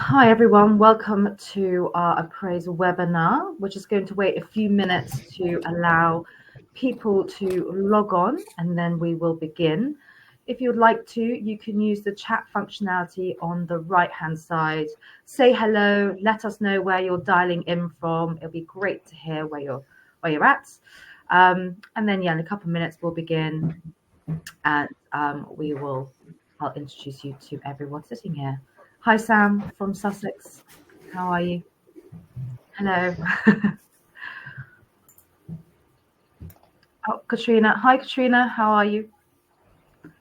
Hi everyone, welcome to our appraisal webinar. We're just going to wait a few minutes to allow people to log on and then we will begin. If you would like to, you can use the chat functionality on the right hand side. Say hello, let us know where you're dialing in from. It'll be great to hear where you're at. And then in a couple of minutes we'll begin and I'll introduce you to everyone sitting here. Hi Sam from Sussex, how are you? Hello. Katrina, hi Katrina, how are you? But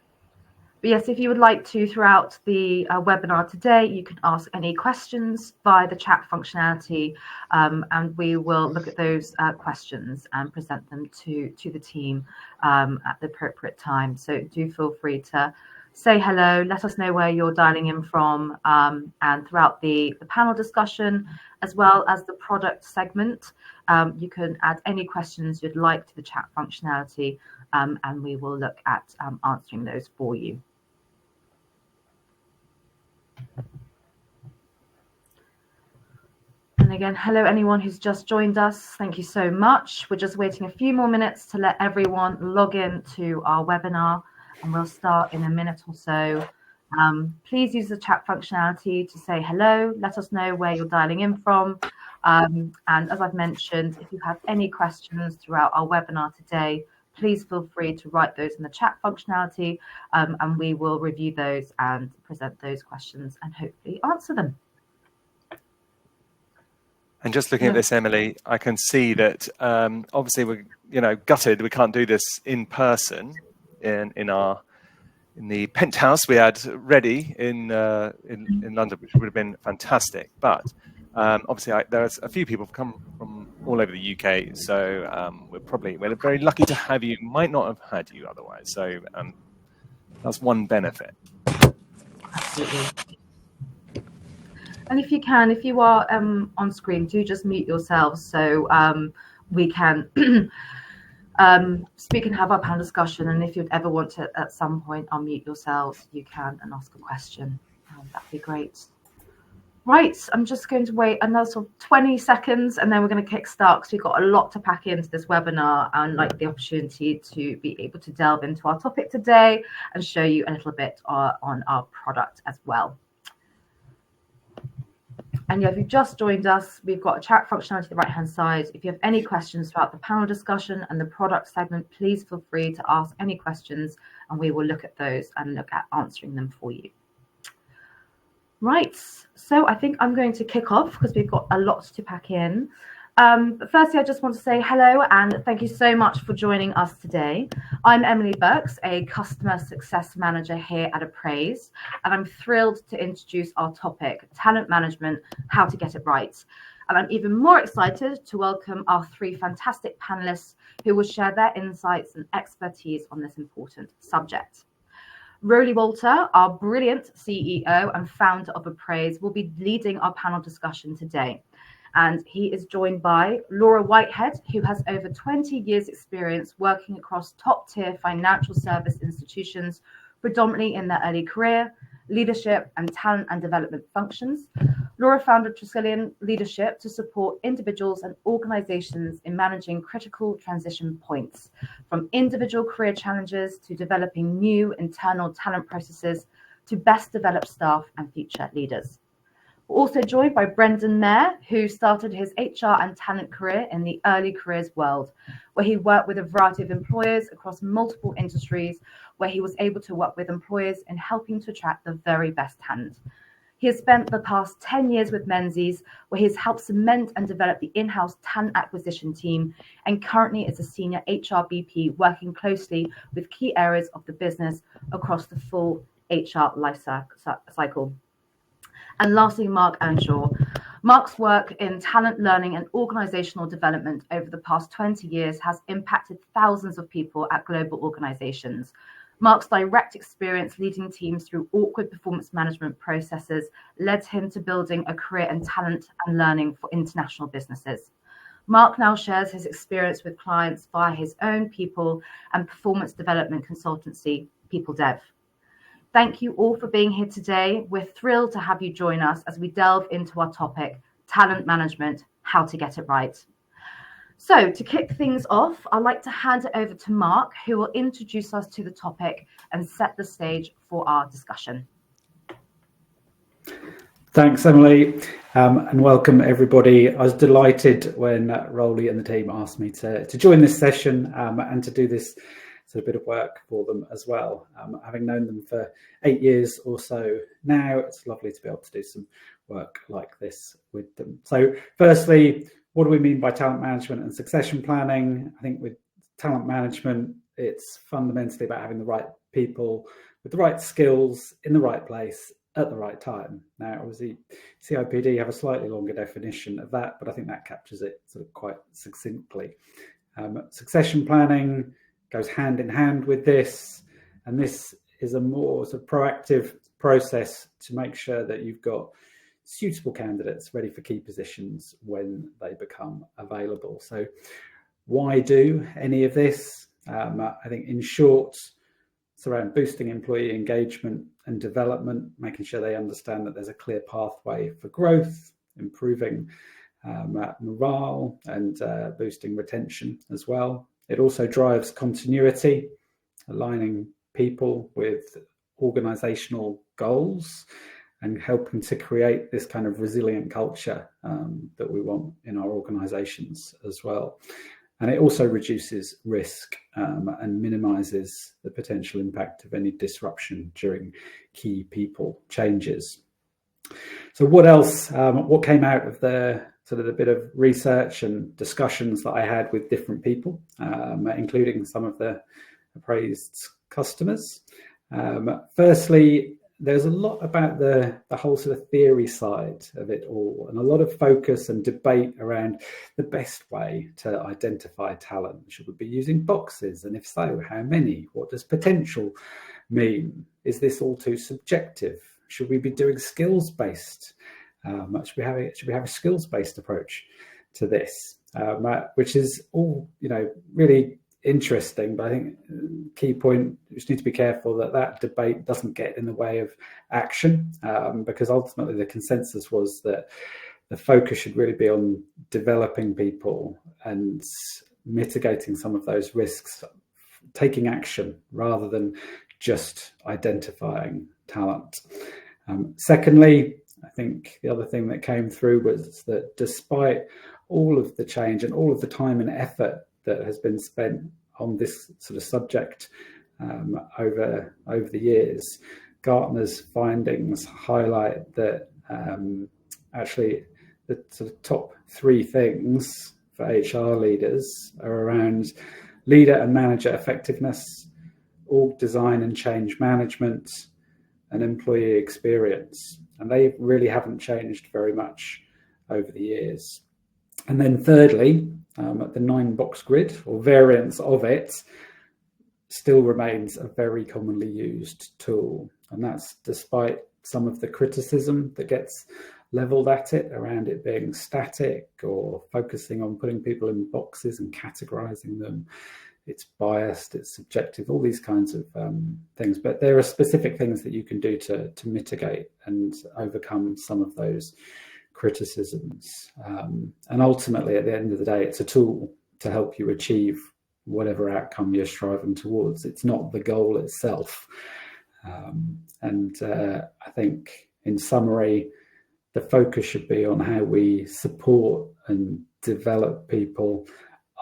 yes, if you would like to throughout the webinar today, you can ask any questions via the chat functionality and we will look at those questions and present them to the team at the appropriate time. So do feel free to say hello, let us know where you're dialing in from, and throughout the panel discussion, as well as the product segment, you can add any questions you'd like to the chat functionality, and we will look at answering those for you. And again, hello anyone who's just joined us. Thank you so much. We're just waiting a few more minutes to let everyone log in to our webinar, and we'll start in a minute or so. Please use the chat functionality to say hello, let us know where you're dialing in from. And as I've mentioned, if you have any questions throughout our webinar today, please feel free to write those in the chat functionality, and we will review those and present those questions and hopefully answer them. And just looking at this, Emily, I can see that obviously we're gutted we can't do this in person in the penthouse we had ready in London, which would have been fantastic. But obviously there's a few people have come from all over the UK, so we're very lucky to have you. Might not have had you otherwise, so that's one benefit. Absolutely. And if you are on screen, do just mute yourselves so we can speak and have our panel discussion. And if you'd ever want to at some point unmute yourselves, you can and ask a question. That'd be great. Right, I'm just going to wait another sort of 20 seconds and then we're going to kickstart because we've got a lot to pack into this webinar and like the opportunity to be able to delve into our topic today and show you a little bit on our product as well. And if you've just joined us, we've got a chat functionality to the right-hand side. If you have any questions throughout the panel discussion and the product segment, please feel free to ask any questions and we will look at those and look at answering them for you. Right, so I think I'm going to kick off because we've got a lot to pack in. But firstly, I just want to say hello and thank you so much for joining us today. I'm Emily Burks, a customer success manager here at Appraise, and I'm thrilled to introduce our topic, talent management, how to get it right. And I'm even more excited to welcome our three fantastic panelists who will share their insights and expertise on this important subject. Roly Walter, our brilliant CEO and founder of Appraise, will be leading our panel discussion today. And he is joined by Laura Whitehead, who has over 20 years experience working across top-tier financial service institutions, predominantly in their early career, leadership and talent and development functions. Laura founded Triskelion Leadership to support individuals and organizations in managing critical transition points, from individual career challenges to developing new internal talent processes to best develop staff and future leaders. We're also joined by Brendan Mare, who started his HR and talent career in the early careers world, where he worked with a variety of employers across multiple industries, where he was able to work with employers in helping to attract the very best talent. He has spent the past 10 years with Menzies, where he has helped cement and develop the in-house talent acquisition team, and currently is a senior HR BP working closely with key areas of the business across the full HR life cycle. And lastly, Marc Earnshaw. Marc's work in talent learning and organizational development over the past 20 years has impacted thousands of people at global organizations. Marc's direct experience leading teams through awkward performance management processes led him to building a career in talent and learning for international businesses. Marc now shares his experience with clients via his own people and performance development consultancy, PeopleDev. Thank you all for being here today. We're thrilled to have you join us as we delve into our topic, talent management, how to get it right. So to kick things off, I'd like to hand it over to Marc, who will introduce us to the topic and set the stage for our discussion. Thanks, Emily, and welcome everybody. I was delighted when Rolly and the team asked me to join this session and to do this sort of bit of work for them as well. Having known them for 8 years or so now, it's lovely to be able to do some work like this with them. So firstly, what do we mean by talent management and succession planning? I think with talent management, it's fundamentally about having the right people with the right skills in the right place at the right time. Now, obviously, CIPD have a slightly longer definition of that, but I think that captures it sort of quite succinctly. Succession planning goes hand in hand with this, and this is a more sort of proactive process to make sure that you've got suitable candidates ready for key positions when they become available. So why do any of this? I think in short, it's around boosting employee engagement and development, making sure they understand that there's a clear pathway for growth, improving morale and boosting retention as well. It also drives continuity, aligning people with organizational goals and helping to create this kind of resilient culture that we want in our organizations as well. And it also reduces risk and minimizes the potential impact of any disruption during key people changes. So what else, what came out of the sort of the bit of research and discussions that I had with different people, including some of the appraised customers? Firstly, there's a lot about the whole sort of theory side of it all, and a lot of focus and debate around the best way to identify talent. Should we be using boxes? And if so, how many? What does potential mean? Is this all too subjective? Should we be doing skills-based? Should we have a skills-based approach to this? Which is all, really interesting, but I think key point, we just need to be careful that debate doesn't get in the way of action, because ultimately the consensus was that the focus should really be on developing people and mitigating some of those risks, taking action rather than just identifying talent. Secondly, I think the other thing that came through was that despite all of the change and all of the time and effort that has been spent on this sort of subject over the years, Gartner's findings highlight that actually the sort of top 3 things for HR leaders are around leader and manager effectiveness, org design and change management, and employee experience. And they really haven't changed very much over the years. And then thirdly, the 9-box grid or variants of it still remains a very commonly used tool. And that's despite some of the criticism that gets leveled at it around it being static or focusing on putting people in boxes and categorizing them. It's biased, it's subjective, all these kinds of things. But there are specific things that you can do to mitigate and overcome some of those criticisms. And ultimately, at the end of the day, it's a tool to help you achieve whatever outcome you're striving towards. It's not the goal itself. I think, in summary, the focus should be on how we support and develop people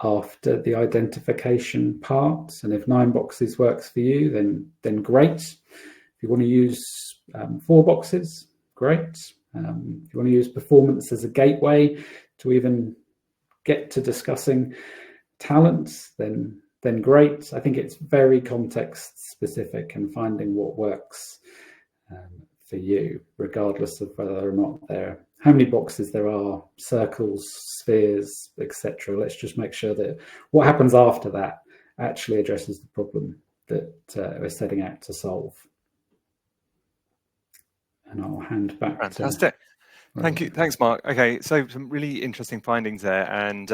after the identification part. And if 9 boxes works for you, then great. If you want to use 4 boxes, great. If you want to use performance as a gateway to even get to discussing talents, then great. I think it's very context specific and finding what works for you, regardless of whether or not how many boxes there are, circles, spheres, etc. Let's just make sure that what happens after that actually addresses the problem that we're setting out to solve. And I'll hand back. Fantastic. Thank you. Thanks, Marc. Okay, so some really interesting findings there. And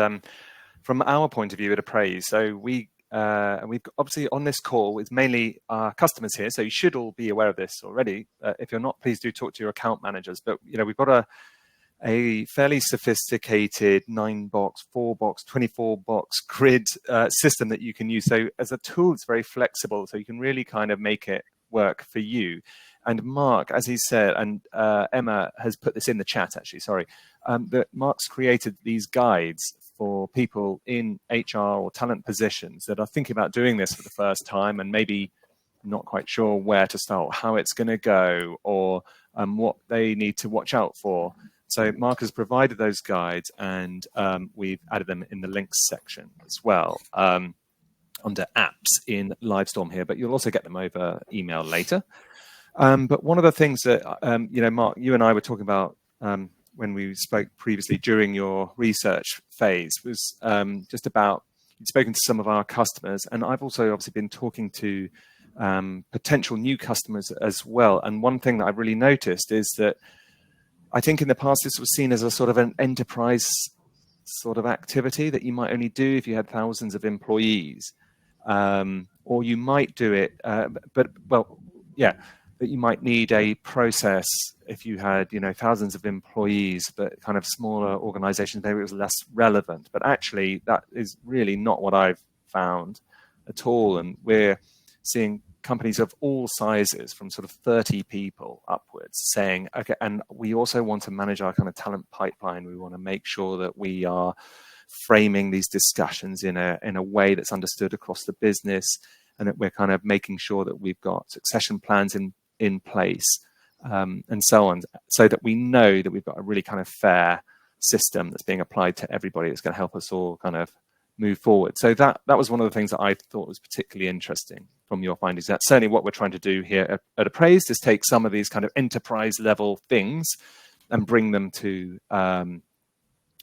from our point of view at Appraise, so we and we've got, obviously on this call, it's mainly our customers here, so you should all be aware of this already. If you're not, please do talk to your account managers. But we've got a fairly sophisticated 9-box, 4-box, 24-box grid system that you can use. So as a tool, it's very flexible, so you can really kind of make it work for you. And Marc, as he said, and Emma has put this in the chat actually, sorry, that Marc's created these guides for people in HR or talent positions that are thinking about doing this for the first time and maybe not quite sure where to start, how it's going to go, or what they need to watch out for. So Marc has provided those guides, and we've added them in the links section as well, under apps in Livestorm here, but you'll also get them over email later. But one of the things that, Marc, you and I were talking about when we spoke previously during your research phase was just about, you'd spoken to some of our customers, and I've also obviously been talking to potential new customers as well. And one thing that I've really noticed is that I think in the past this was seen as a sort of an enterprise sort of activity that you might only do if you had thousands of employees, or you might do it, that you might need a process if you had, thousands of employees, but kind of smaller organizations, maybe it was less relevant. But actually, that is really not what I've found at all. And we're seeing companies of all sizes, from sort of 30 people upwards, saying, okay, and we also want to manage our kind of talent pipeline. We want to make sure that we are framing these discussions in a way that's understood across the business, and that we're kind of making sure that we've got succession plans in place, and so on, so that we know that we've got a really kind of fair system that's being applied to everybody. That's going to help us all kind of move forward. So that was one of the things that I thought was particularly interesting from your findings. That's certainly what we're trying to do here at Appraised, is take some of these kind of enterprise level things and bring them to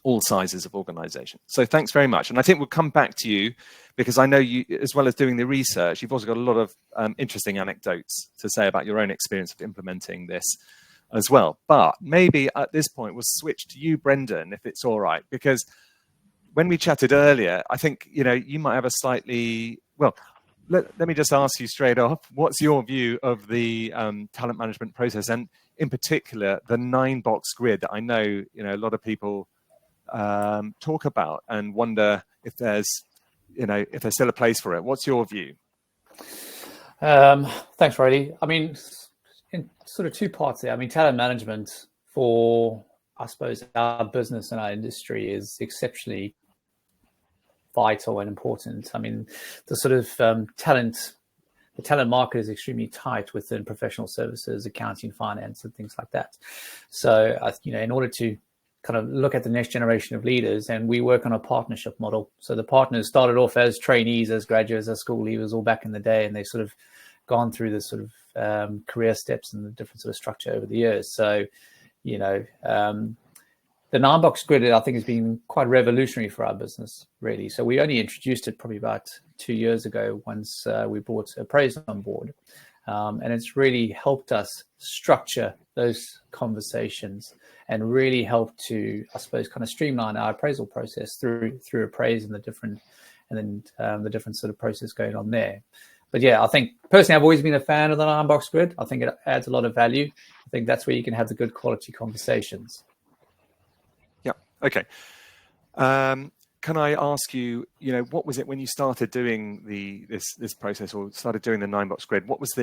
all sizes of organization. So thanks very much. And I think we'll come back to you, because I know you, as well as doing the research, you've also got a lot of interesting anecdotes to say about your own experience of implementing this as well. But maybe at this point we'll switch to you, Brendan, if it's all right, because when we chatted earlier, I think, you might have a slightly, well, let me just ask you straight off, what's your view of the talent management process, and in particular, the 9-box grid that I know, a lot of people talk about and wonder if there's still a place for it. What's your view? Thanks, Riley. I mean, in sort of two parts there. I mean, talent management for, I suppose, our business and our industry is exceptionally vital and important. I mean, the sort of the talent market is extremely tight within professional services, accounting, finance, and things like that. So, in order to kind of look at the next generation of leaders, and we work on a partnership model. So the partners started off as trainees, as graduates, as school leavers, all back in the day, and they've sort of gone through this sort of career steps and the different sort of structure over the years. So, the 9-box grid, I think, has been quite revolutionary for our business, really. So we only introduced it probably about 2 years ago, once we brought Appraised on board. And it's really helped us structure those conversations and really helped to, I suppose, kind of streamline our appraisal process through Appraised and the different sort of process going on there. But yeah, I think personally, I've always been a fan of the 9-box grid. I think it adds a lot of value. I think that's where you can have the good quality conversations. Yeah. Okay. Can I ask you, what was it when you started doing this process, or started doing the 9-box grid? What was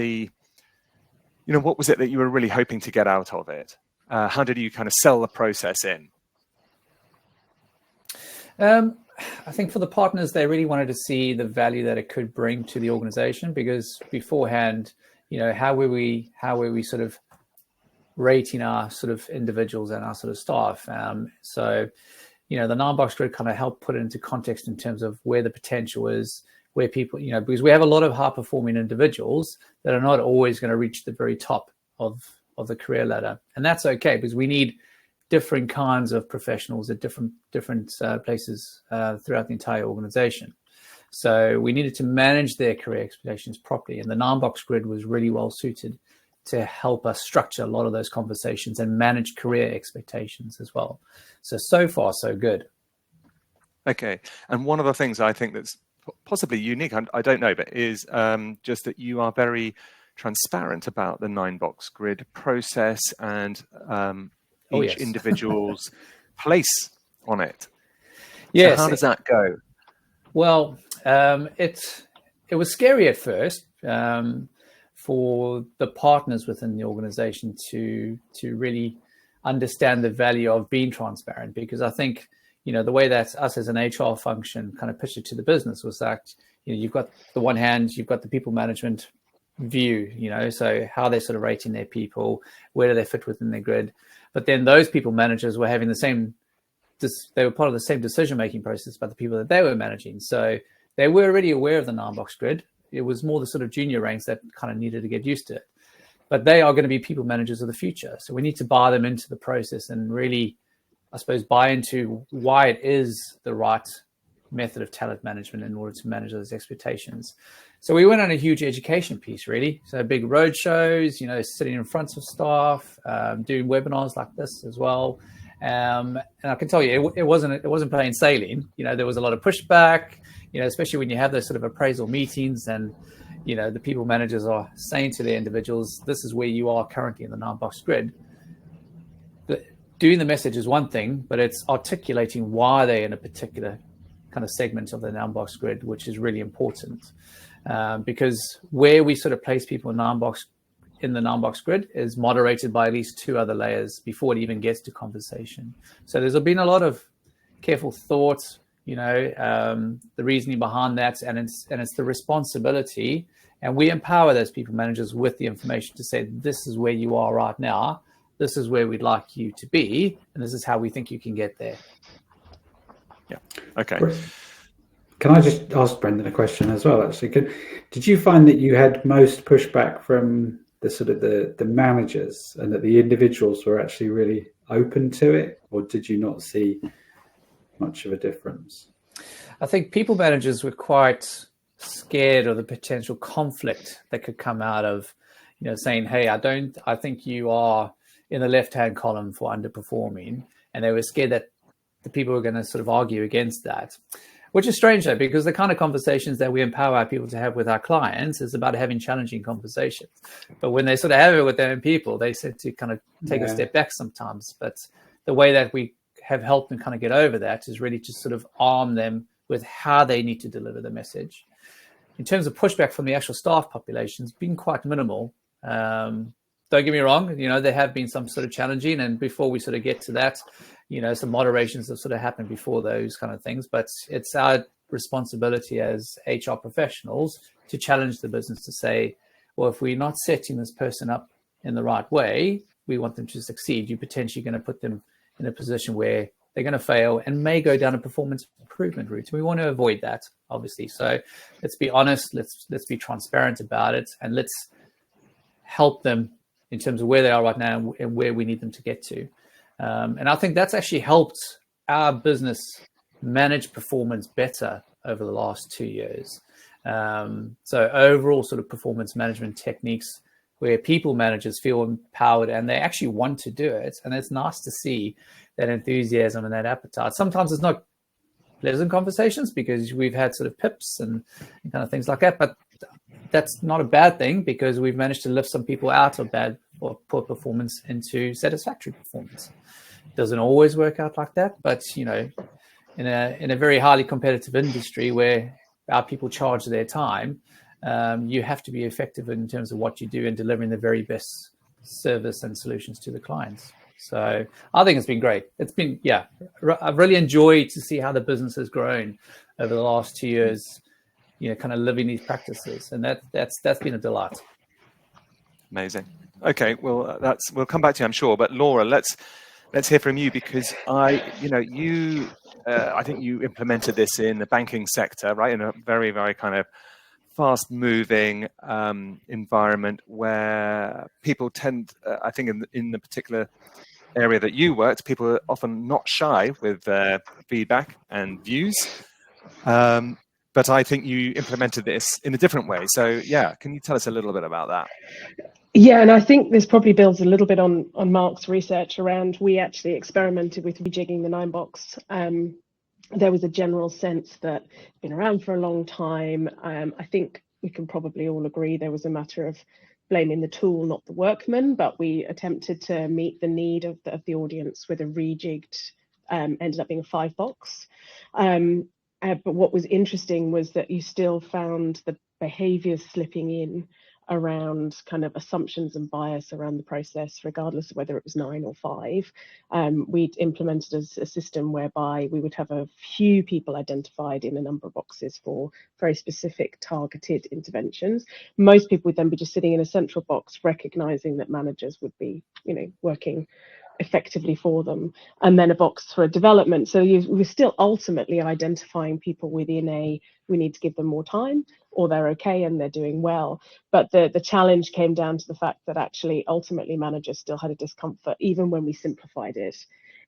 what was it that you were really hoping to get out of it? How did you kind of sell the process in? I think for the partners, they really wanted to see the value that it could bring to the organization, because beforehand, how were we sort of rating our sort of individuals and our sort of staff? So, the 9-box grid kind of helped put it into context in terms of where the potential is, where people, because we have a lot of high-performing individuals that are not always going to reach the very top of the career ladder. And that's okay, because we need different kinds of professionals at different places throughout the entire organization. So we needed to manage their career expectations properly. And the 9-box grid was really well suited to help us structure a lot of those conversations and manage career expectations as well. So far, so good. Okay. And one of the things I think that's possibly unique, I don't know, but is just that you are very transparent about the 9-box grid process and each individual's place on it. Yes. So how does that go? Well, it was scary at first for the partners within the organization to really understand the value of being transparent, because I think, the way that us as an HR function kind of pitched it to the business was that, you've got the one hand, you've got the people management view, so how they're sort of rating their people, where do they fit within their grid. But then those people managers were having they were part of the same decision-making process about the people that they were managing. So they were already aware of the 9-box grid. It was more the sort of junior ranks that kind of needed to get used to it. But they are going to be people managers of the future. So we need to buy them into the process and really, I suppose, buy into why it is the right method of talent management in order to manage those expectations. So we went on a huge education piece, really. So big road shows, sitting in front of staff, doing webinars like this as well. And I can tell you, it wasn't plain sailing. There was a lot of pushback, especially when you have those sort of appraisal meetings and, the people managers are saying to their individuals, this is where you are currently in the 9-box grid. But doing the message is one thing, but it's articulating why they're in a particular kind of segment of the 9-box grid, which is really important. Because where we sort of place people in the 9-box grid is moderated by at least 2 other layers before it even gets to conversation. So there's been a lot of careful thought, the reasoning behind that, and it's the responsibility. And we empower those people managers with the information to say, this is where you are right now. This is where we'd like you to be. And this is how we think you can get there. Yeah. Okay. Can I just ask Brendan a question as well, actually? Did you find that you had most pushback from the sort of the managers, and that the individuals were actually really open to it? Or did you not see much of a difference? I think people managers were quite scared of the potential conflict that could come out of, saying, hey, I think you are in the left-hand column for underperforming. And they were scared that the people were going to sort of argue against that, which is strange though, because the kind of conversations that we empower our people to have with our clients is about having challenging conversations. But when they sort of have it with their own people, they tend to kind of take a step back sometimes. But the way that we have helped them kind of get over that is really to sort of arm them with how they need to deliver the message. In terms of pushback from the actual staff population, it's been quite minimal. Don't get me wrong, there have been some sort of challenging, and before we sort of get to that, some moderations have sort of happened before those kind of things. But it's our responsibility as HR professionals to challenge the business to say, well, if we're not setting this person up in the right way, we want them to succeed. You're potentially going to put them in a position where they're going to fail and may go down a performance improvement route. We want to avoid that, obviously. So let's be honest, let's be transparent about it, and let's help them in terms of where they are right now and where we need them to get to. And I think that's actually helped our business manage performance better over the last 2 years. So overall sort of performance management techniques where people managers feel empowered and they actually want to do it. And it's nice to see that enthusiasm and that appetite. Sometimes it's not pleasant conversations because we've had sort of pips and kind of things like that, but that's not a bad thing because we've managed to lift some people out of bad or poor performance into satisfactory performance. It doesn't always work out like that, but in a very highly competitive industry where our people charge their time, you have to be effective in terms of what you do and delivering the very best service and solutions to the clients. So I think it's been great. It's been, I've really enjoyed to see how the business has grown over the last 2 years, kind of living these practices. And that's been a delight. Amazing. Okay, well, we'll come back to you, I'm sure. But Laura, let's hear from you, because I think you implemented this in the banking sector, right? In a very, very kind of fast-moving environment where people tend, I think in the particular area that you worked, people are often not shy with feedback and views. But I think you implemented this in a different way. So can you tell us a little bit about that? Yeah, and I think this probably builds a little bit on Marc's research around, we actually experimented with rejigging the 9-box there was a general sense that it's been around for a long time. I think we can probably all agree there was a matter of blaming the tool, not the workman, but we attempted to meet the need of the audience with a rejigged, ended up being a 5-box. But what was interesting was that you still found the behaviors slipping in around kind of assumptions and bias around the process, regardless of whether it was 9 or 5. We'd implemented a system whereby we would have a few people identified in a number of boxes for very specific targeted interventions. Most people would then be just sitting in a central box, recognizing that managers would be, working effectively for them, and then a box for development. So we're still ultimately identifying people within we need to give them more time, or they're okay and they're doing well. But the challenge came down to the fact that actually ultimately managers still had a discomfort, even when we simplified it,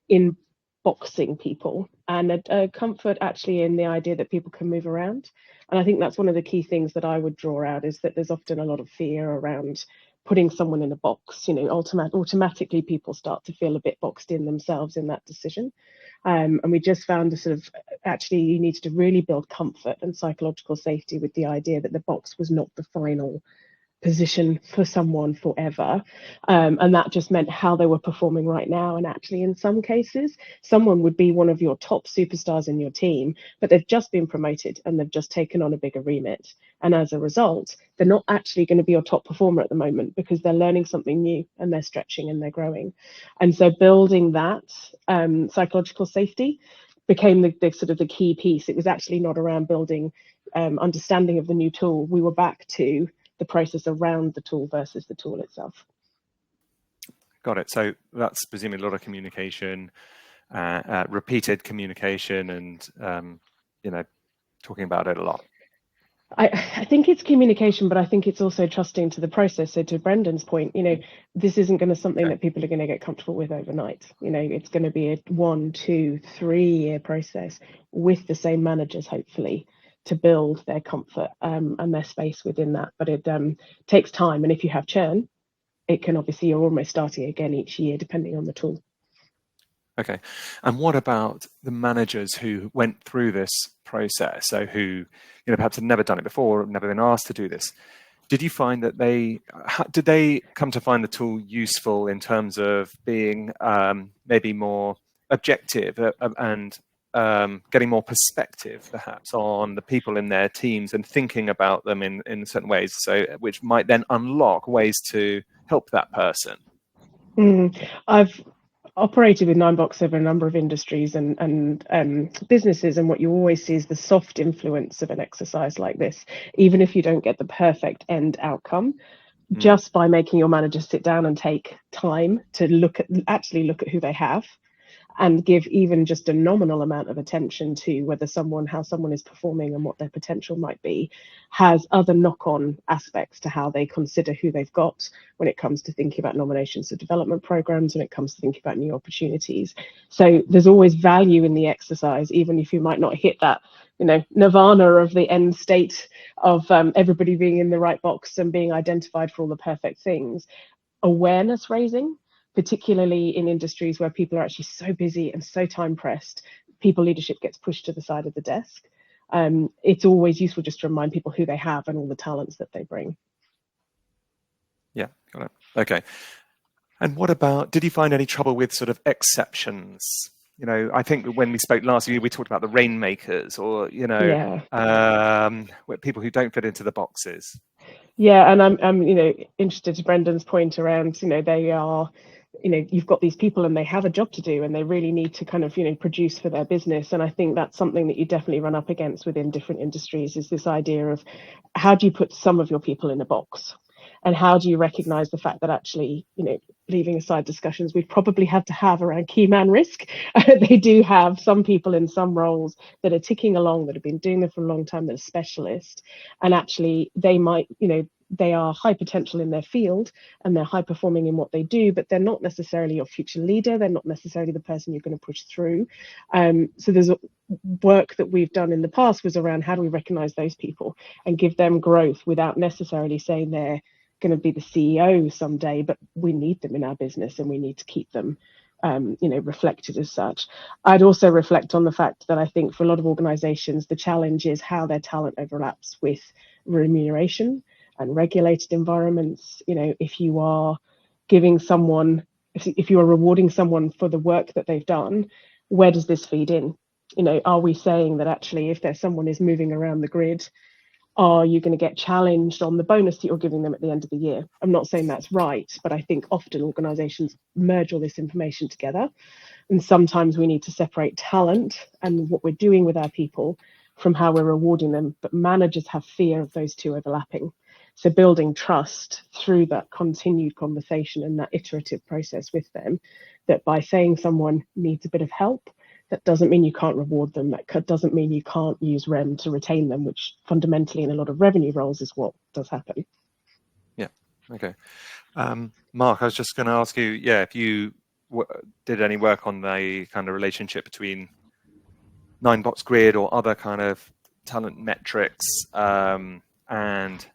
in boxing people, and a comfort actually in the idea that people can move around. And I think that's one of the key things that I would draw out, is that there's often a lot of fear around putting someone in a box. Automatically people start to feel a bit boxed in themselves in that decision. And we just found actually you needed to really build comfort and psychological safety with the idea that the box was not the final position for someone forever, and that just meant how they were performing right now. And actually in some cases someone would be one of your top superstars in your team, but they've just been promoted and they've just taken on a bigger remit, and as a result they're not actually going to be your top performer at the moment, because they're learning something new and they're stretching and they're growing. And so building that psychological safety became the sort of the key piece. It was actually not around building understanding of the new tool. We were back to the process around the tool versus the tool itself. Got it. So that's presumably a lot of communication, repeated communication, and talking about it a lot. I think it's communication, but I think it's also trusting to the process. So to Brendan's point, this isn't going to something that people are going to get comfortable with overnight. It's going to be a 1, 2, 3 year process with the same managers, hopefully, to build their comfort and their space within that. But it takes time. And if you have churn, it can obviously, you're almost starting again each year, depending on the tool. Okay. And what about the managers who went through this process? So who, perhaps had never done it before, never been asked to do this. Did you find that did they come to find the tool useful in terms of being maybe more objective and getting more perspective, perhaps, on the people in their teams and thinking about them in certain ways, so which might then unlock ways to help that person? I've operated with 9box over a number of industries and businesses, and what you always see is the soft influence of an exercise like this. Even if you don't get the perfect end outcome, just by making your manager sit down and take time to look at who they have, and give even just a nominal amount of attention to how someone is performing and what their potential might be, has other knock-on aspects to how they consider who they've got when it comes to thinking about nominations of development programs, when it comes to thinking about new opportunities. So there's always value in the exercise, even if you might not hit that nirvana of the end state of everybody being in the right box and being identified for all the perfect things. Awareness raising, particularly in industries where people are actually so busy and so time pressed, people leadership gets pushed to the side of the desk. It's always useful just to remind people who they have and all the talents that they bring. Yeah, got it. Okay. And what about, did you find any trouble with sort of exceptions? I think when we spoke last year, we talked about the rainmakers, or, people who don't fit into the boxes. Yeah, and I'm interested to Brendan's point around, they are, you've got these people and they have a job to do and they really need to kind of, produce for their business. And I think that's something that you definitely run up against within different industries, is this idea of how do you put some of your people in a box? And how do you recognize the fact that actually, leaving aside discussions we've probably had to have around key man risk, they do have some people in some roles that are ticking along, that have been doing them for a long time, that are specialists, and actually they might, they are high potential in their field and they're high performing in what they do, but they're not necessarily your future leader. They're not necessarily the person you're going to push through. So there's work that we've done in the past was around how do we recognize those people and give them growth without necessarily saying they're going to be the CEO someday, but we need them in our business and we need to keep them reflected as such. I'd also reflect on the fact that I think for a lot of organizations, the challenge is how their talent overlaps with remuneration and regulated environments. If you are giving someone, if you are rewarding someone for the work that they've done, where does this feed in? Are we saying that actually if there's someone is moving around the grid, are you going to get challenged on the bonus that you're giving them at the end of the year? I'm not saying that's right, but I think often organizations merge all this information together. And sometimes we need to separate talent and what we're doing with our people from how we're rewarding them. But managers have fear of those two overlapping. So building trust through that continued conversation and that iterative process with them, that by saying someone needs a bit of help, that doesn't mean you can't reward them. That doesn't mean you can't use REM to retain them, which fundamentally in a lot of revenue roles is what does happen. Yeah. Okay. Marc, I was just going to ask you, if you did any work on the kind of relationship between 9-box grid or other kind of talent metrics and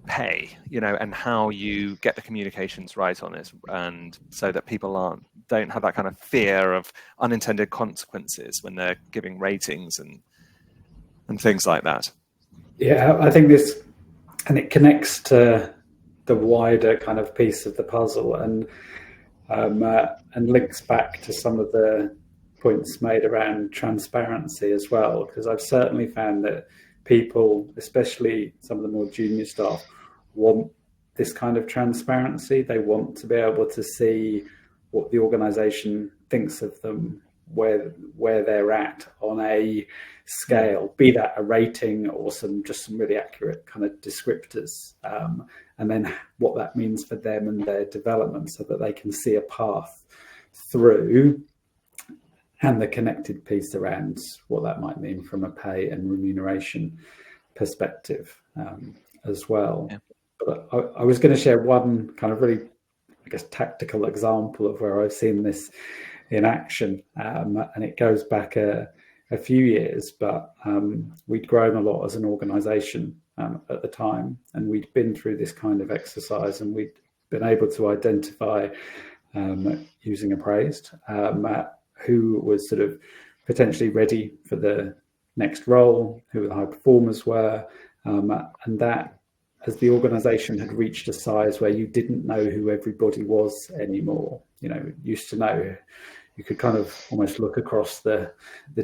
pay, and how you get the communications right on it, and so that people don't have that kind of fear of unintended consequences when they're giving ratings and things like that. Yeah, I think this, and it connects to the wider kind of piece of the puzzle, and links back to some of the points made around transparency as well, because I've certainly found that people, especially some of the more junior staff, want this kind of transparency. They want to be able to see what the organization thinks of them, where they're at on a scale, be that a rating or some really accurate kind of descriptors, and then what that means for them and their development, so that they can see a path through, and the connected piece around what that might mean from a pay and remuneration perspective as well. Yeah. But I was going to share one kind of really, I guess, tactical example of where I've seen this in action, and it goes back a few years, but we'd grown a lot as an organisation at the time, and we'd been through this kind of exercise, and we'd been able to identify, using Appraised, who was sort of potentially ready for the next role, who the high performers were, and that, as the organisation had reached a size where you didn't know who everybody was anymore. Used to know, you could kind of almost look across the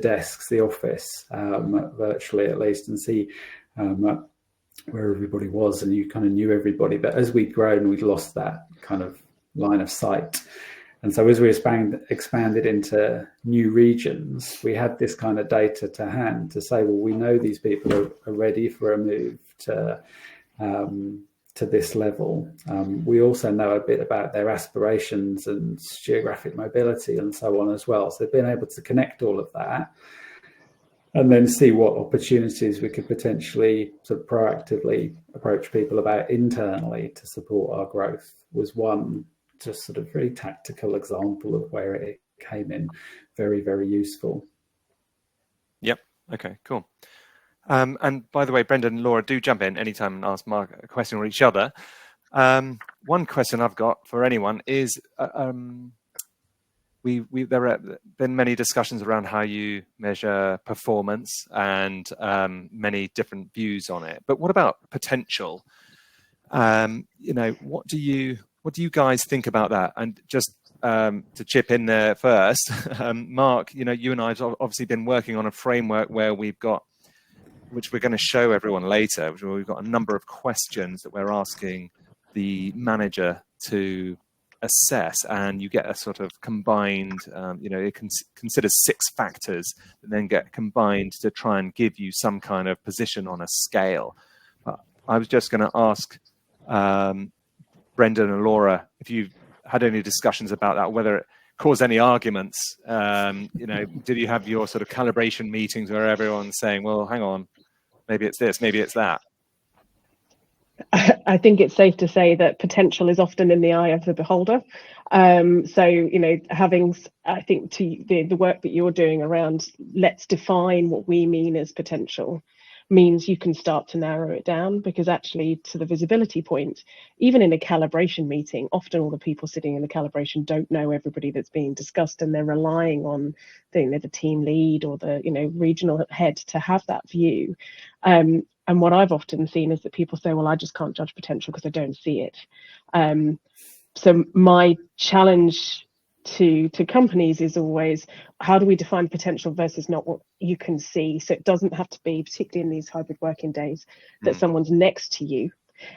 desks, the office, virtually at least, and see where everybody was, and you kind of knew everybody. But as we'd grown, we'd lost that kind of line of sight. And so as we expanded into new regions, we had this kind of data to hand to say, well, we know these people are ready for a move to this level. We also know a bit about their aspirations and geographic mobility and so on as well. So being able to connect all of that and then see what opportunities we could potentially sort of proactively approach people about internally to support our growth was one just sort of very tactical example of where it came in very, very useful. Yep. Okay, cool. And by the way, Brendan and Laura, do jump in anytime and ask Marc a question or each other. One question I've got for anyone is, there have been many discussions around how you measure performance and many different views on it. But what about potential? What do you guys think about that? And just to chip in there first, Marc, you and I have obviously been working on a framework where we've got, which we're going to show everyone later, where we've got a number of questions that we're asking the manager to assess, and you get a sort of combined, it considers 6 factors that then get combined to try and give you some kind of position on a scale. I was just going to ask Brendan and Laura if you've had any discussions about that, whether it caused any arguments. Did you have your sort of calibration meetings where everyone's saying, well, hang on, maybe it's this, maybe it's that? I think it's safe to say that potential is often in the eye of the beholder. Having, I think, to the work that you're doing around, let's define what we mean as potential. means you can start to narrow it down, because actually, to the visibility point, even in a calibration meeting, often all the people sitting in the calibration don't know everybody that's being discussed, and they're relying on the team lead or the regional head to have that view. And what I've often seen is that people say, well, I just can't judge potential because I don't see it. So my challenge to companies is always, how do we define potential versus not what you can see? So it doesn't have to be, particularly in these hybrid working days, that someone's next to you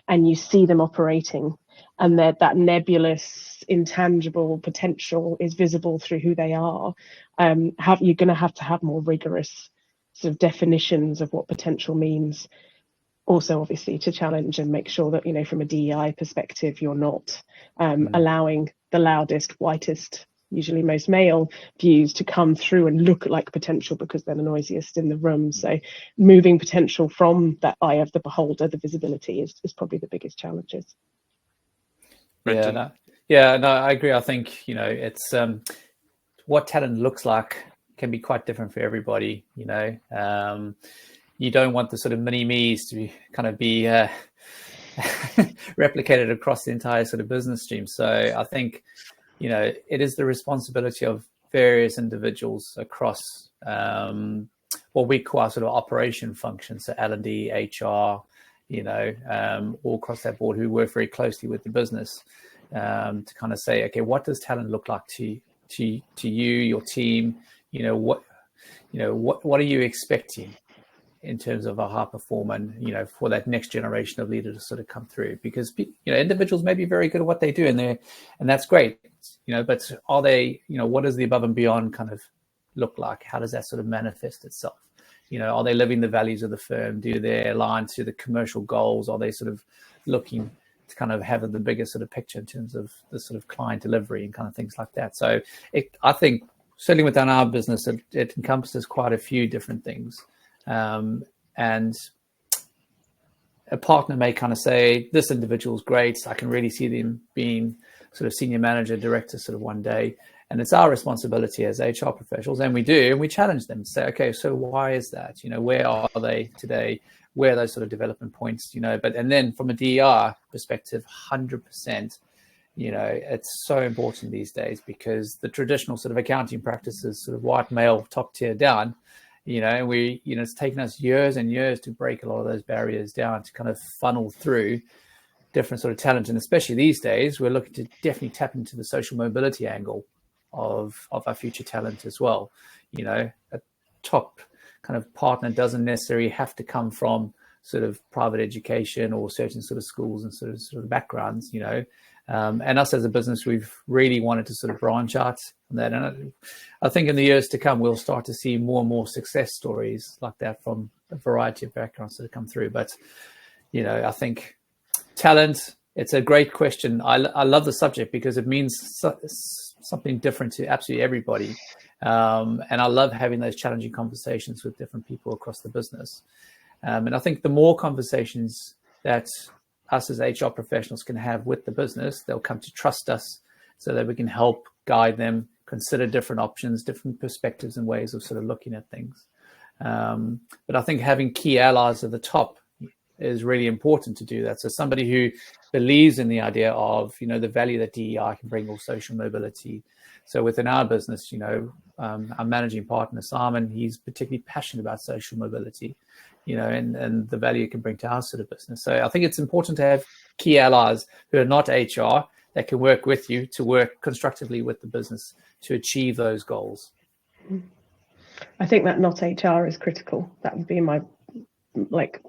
and you see them operating, and that nebulous, intangible potential is visible through who they are. You're going to have more rigorous sort of definitions of what potential means. Also, obviously, to challenge and make sure that, from a DEI perspective, you're not allowing the loudest, whitest, usually most male views to come through and look like potential because they're the noisiest in the room. So moving potential from that eye of the beholder, the visibility, is probably the biggest challenges. Brendan? No, I agree. I think, it's what talent looks like can be quite different for everybody. You don't want the sort of mini-me's to be replicated across the entire sort of business stream. So I think, it is the responsibility of various individuals across what we call our sort of operation functions, so L&D, HR, all across that board, who work very closely with the business, to kind of say, okay, what does talent look like to you, your team? What are you expecting in terms of a high performer, and for that next generation of leaders to sort of come through? Because individuals may be very good at what they do, and that's great, but are they, what does the above and beyond kind of look like? How does that sort of manifest itself? Are they living the values of the firm? Do they align to the commercial goals? Are they sort of looking to kind of have the bigger sort of picture in terms of the sort of client delivery and kind of things like that? So I think certainly within our business, it encompasses quite a few different things. And a partner may kind of say, this individual is great, I can really see them being sort of senior manager, director sort of one day. And it's our responsibility as HR professionals, and we challenge them to say, okay, so why is that? Where are they today? Where are those sort of development points? And then from a DER perspective, 100%, it's so important these days, because the traditional sort of accounting practices, sort of white male top tier down, it's taken us years and years to break a lot of those barriers down to kind of funnel through different sort of talent. And especially these days, we're looking to definitely tap into the social mobility angle of our future talent as well. A top kind of partner doesn't necessarily have to come from sort of private education or certain sort of schools and sort of backgrounds, and us as a business, we've really wanted to sort of branch out on that. And I think in the years to come, we'll start to see more and more success stories like that from a variety of backgrounds that come through. But, I think talent, it's a great question. I love the subject because it means something different to absolutely everybody. And I love having those challenging conversations with different people across the business. And I think the more conversations that us as HR professionals can have with the business, they'll come to trust us so that we can help guide them, consider different options, different perspectives and ways of sort of looking at things. But I think having key allies at the top is really important to do that. So somebody who believes in the idea of, the value that DEI can bring, or social mobility. So within our business, our managing partner, Simon, he's particularly passionate about social mobility, and the value it can bring to our sort of business. So I think it's important to have key allies who are not HR that can work with you to work constructively with the business to achieve those goals. I think that not HR is critical. That would be my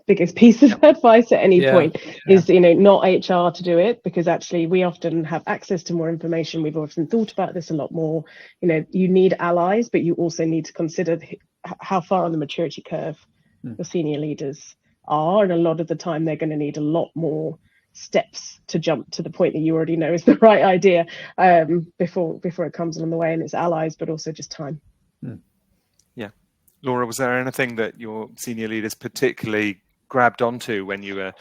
biggest piece of advice at any point is, not HR to do it, because actually we often have access to more information. We've often thought about this a lot more. You need allies, but you also need to consider how far on the maturity curve the senior leaders are. And a lot of the time they're going to need a lot more steps to jump to the point that you already know is the right idea before it comes along the way. And it's allies, but also just time. Yeah. Laura, was there anything that your senior leaders particularly grabbed onto when you were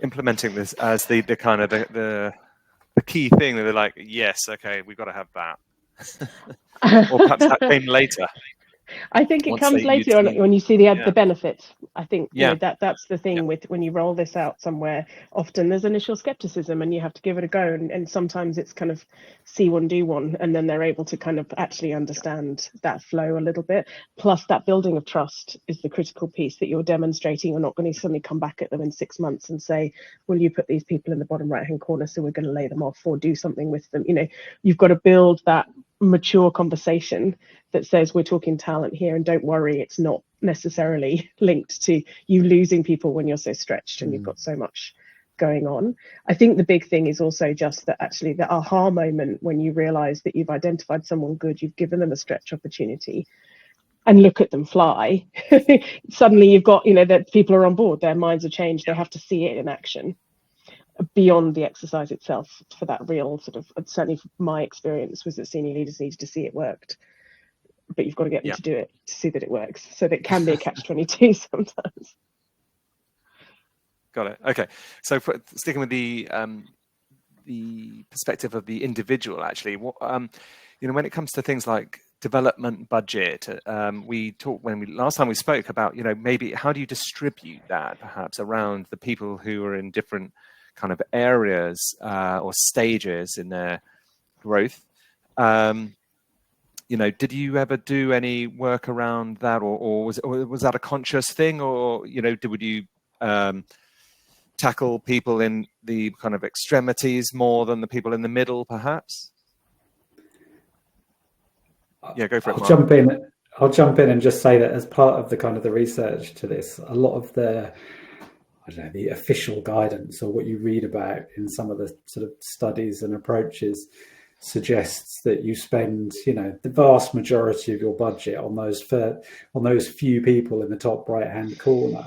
implementing this as the kind of the key thing that they're like, yes, okay, we've got to have that? Or perhaps that came later? I think it Once comes they later on see- when you see the Yeah. benefits. I think Yeah. that's the thing Yeah. with when you roll this out somewhere. Often there's initial skepticism, and you have to give it a go. And sometimes it's kind of see one, do one, and then they're able to kind of actually understand that flow a little bit. Plus, that building of trust is the critical piece that you're demonstrating. You're not going to suddenly come back at them in 6 months and say, "Will you put these people in the bottom right-hand corner? So we're going to lay them off or do something with them." You've got to build that mature conversation that says we're talking talent here, and don't worry, it's not necessarily linked to you losing people when you're so stretched and you've got so much going on. I think the big thing is also just that actually the aha moment when you realize that you've identified someone good, you've given them a stretch opportunity, and look at them fly. Suddenly you've got, that people are on board, their minds are changed, they have to see it in action beyond the exercise itself for that real sort of, certainly my experience was that senior leaders needed to see it worked, but you've got to get them to do it to see that it works. So that can be a catch-22 sometimes. Got it. Okay. So sticking with the perspective of the individual, actually, what when it comes to things like development budget, we talked last time we spoke about, maybe how do you distribute that perhaps around the people who are in different kind of areas or stages in their growth. Did you ever do any work around that, or was that a conscious thing, or would you tackle people in the kind of extremities more than the people in the middle, perhaps? Yeah, go for it, Marc. I'll jump in and just say that as part of the kind of the research to this, a lot of the official guidance or what you read about in some of the sort of studies and approaches suggests that you spend, the vast majority of your budget on those few people in the top right-hand corner.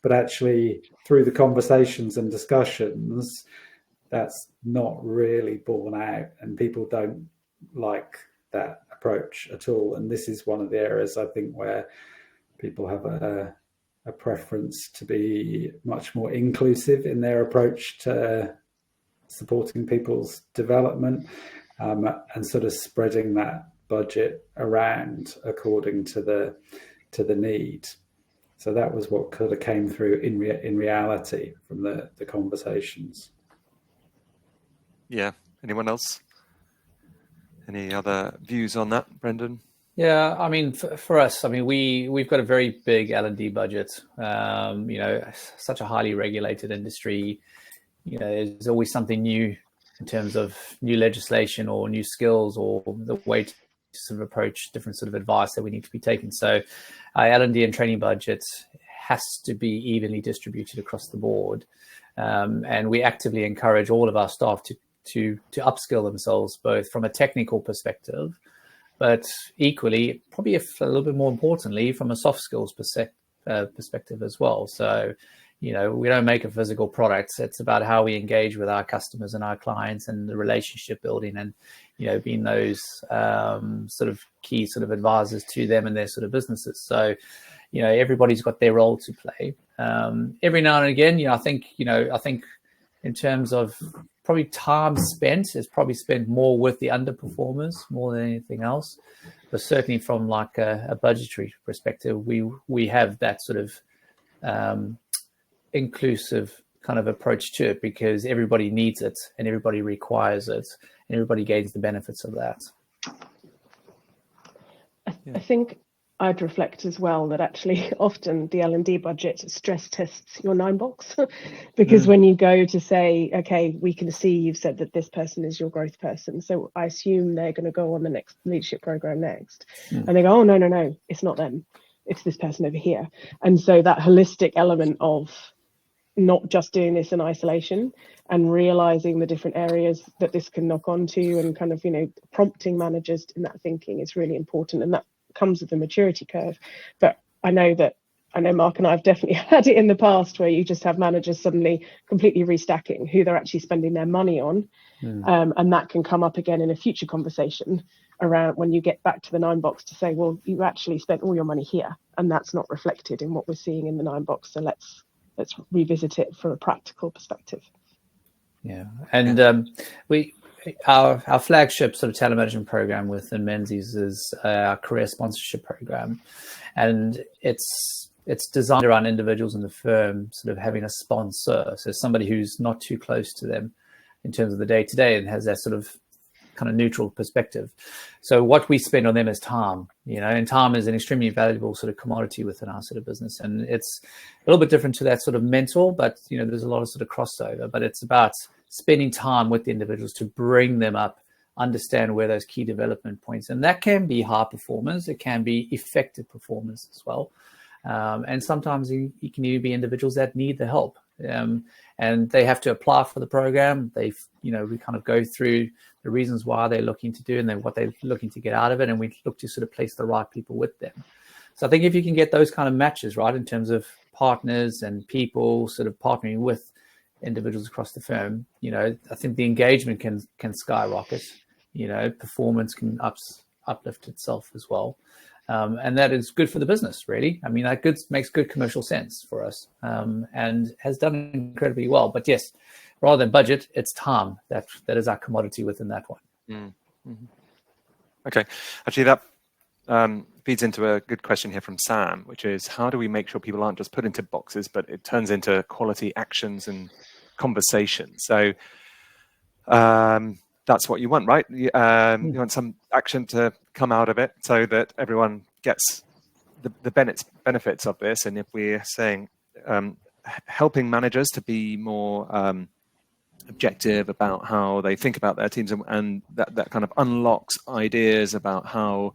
But actually, through the conversations and discussions, that's not really borne out, and people don't like that approach at all. And this is one of the areas I think where people have a preference to be much more inclusive in their approach to supporting people's development, and sort of spreading that budget around according to the need. So that was what kind of came through in reality from the conversations. Yeah. Anyone else? Any other views on that, Brendan? Yeah, I mean, for us, I mean, we've got a very big L&D budget. Such a highly regulated industry. There's always something new in terms of new legislation or new skills or the way to sort of approach different sort of advice that we need to be taking. So our L&D and training budget has to be evenly distributed across the board. And we actively encourage all of our staff to upskill themselves, both from a technical perspective, but equally, probably a little bit more importantly, from a soft skills perspective as well. So, we don't make a physical product. It's about how we engage with our customers and our clients and the relationship building and, being those sort of key sort of advisors to them and their sort of businesses. So, everybody's got their role to play. Every now and again, I think in terms of probably time spent, is probably spent more with the underperformers more than anything else. But certainly from like a budgetary perspective, we have that sort of inclusive kind of approach to it because everybody needs it and everybody requires it and everybody gains the benefits of that. I think I'd reflect as well that actually often the L&D budget stress tests your 9-box because when you go to say, okay, we can see you've said that this person is your growth person, so I assume they're going to go on the next leadership program next. And they go, oh, no, it's not them. It's this person over here. And so that holistic element of not just doing this in isolation and realizing the different areas that this can knock onto and kind of, prompting managers in that thinking is really important. And that comes with the maturity curve. But I know Marc and I have definitely had it in the past where you just have managers suddenly completely restacking who they're actually spending their money on. And that can come up again in a future conversation around when you get back to the 9-box to say, well, you actually spent all your money here and that's not reflected in what we're seeing in the 9-box. So let's revisit it from a practical perspective. Yeah. And our flagship sort of talent management program within Menzies is our career sponsorship program, and it's designed around individuals in the firm sort of having a sponsor, so somebody who's not too close to them in terms of the day-to-day and has that sort of kind of neutral perspective. So what we spend on them is time, and time is an extremely valuable sort of commodity within our sort of business. And it's a little bit different to that sort of mentor, but, there's a lot of sort of crossover, but it's about spending time with the individuals to bring them up, understand where those key development points, and that can be high performers, it can be effective performers as well. And sometimes you can even be individuals that need the help. And they have to apply for the program. We kind of go through the reasons why they're looking to do and then what they're looking to get out of it. And we look to sort of place the right people with them. So I think if you can get those kind of matches, right, in terms of partners and people sort of partnering with individuals across the firm, I think the engagement can skyrocket, performance can uplift itself as well. And that is good for the business, really. I mean, that makes good commercial sense for us, and has done incredibly well. But yes, rather than budget, it's time that is our commodity within that one. Mm-hmm. Okay, actually, that feeds into a good question here from Sam, which is how do we make sure people aren't just put into boxes, but it turns into quality actions and conversations? So that's what you want, right? You want some action to come out of it so that everyone gets the benefits of this. And if we're saying helping managers to be more objective about how they think about their teams, and that kind of unlocks ideas about how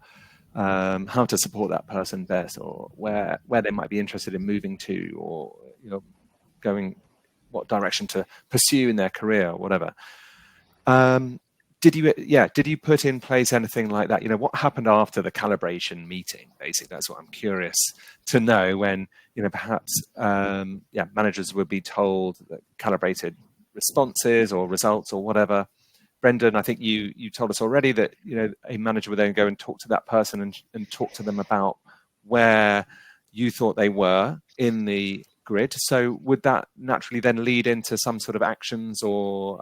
to support that person best, or where they might be interested in moving to, or going what direction to pursue in their career or whatever. Did you put in place anything like that? What happened after the calibration meeting? Basically, that's what I'm curious to know. When perhaps managers would be told that calibrated responses or results or whatever. Brendan, I think you told us already that a manager would then go and talk to that person and talk to them about where you thought they were in the grid. So would that naturally then lead into some sort of actions, or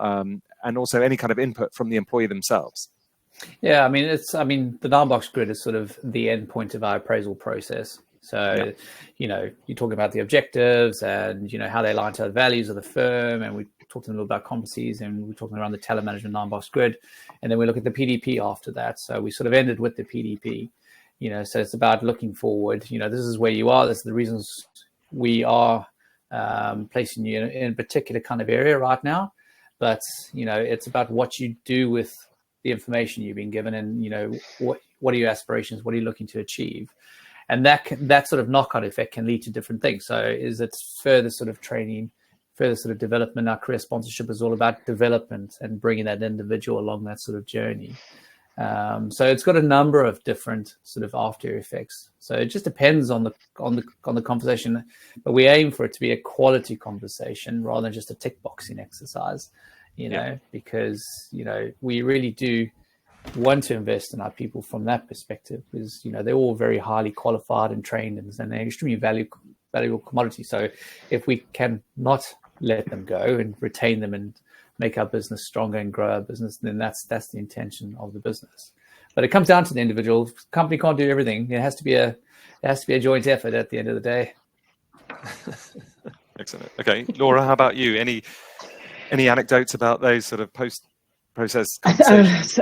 and also any kind of input from the employee themselves? Yeah, I mean, the 9-box grid is sort of the end point of our appraisal process. So, you're talking about the objectives and, how they align to the values of the firm. And we talked a little about competencies, and we're talking around the talent management 9-box grid. And then we look at the PDP after that. So we sort of ended with the PDP, so it's about looking forward. This is where you are. This is the reasons we are placing you in a particular kind of area right now. But, it's about what you do with the information you've been given, and, what are your aspirations? What are you looking to achieve? And that sort of knock-on effect can lead to different things. So is it further sort of training, further sort of development? Our career sponsorship is all about development and bringing that individual along that sort of journey. So it's got a number of different sort of after effects. So it just depends on the conversation, but we aim for it to be a quality conversation rather than just a tick boxing exercise, because, we really do want to invest in our people from that perspective, because, they're all very highly qualified and trained, and they're extremely valuable commodity. So if we can not let them go and retain them and make our business stronger and grow our business, then that's the intention of the business. But it comes down to the individual. The company can't do everything. It has to be a joint effort at the end of the day. Excellent. Okay, Laura, how about you? Any anecdotes about those sort of post-process conversations?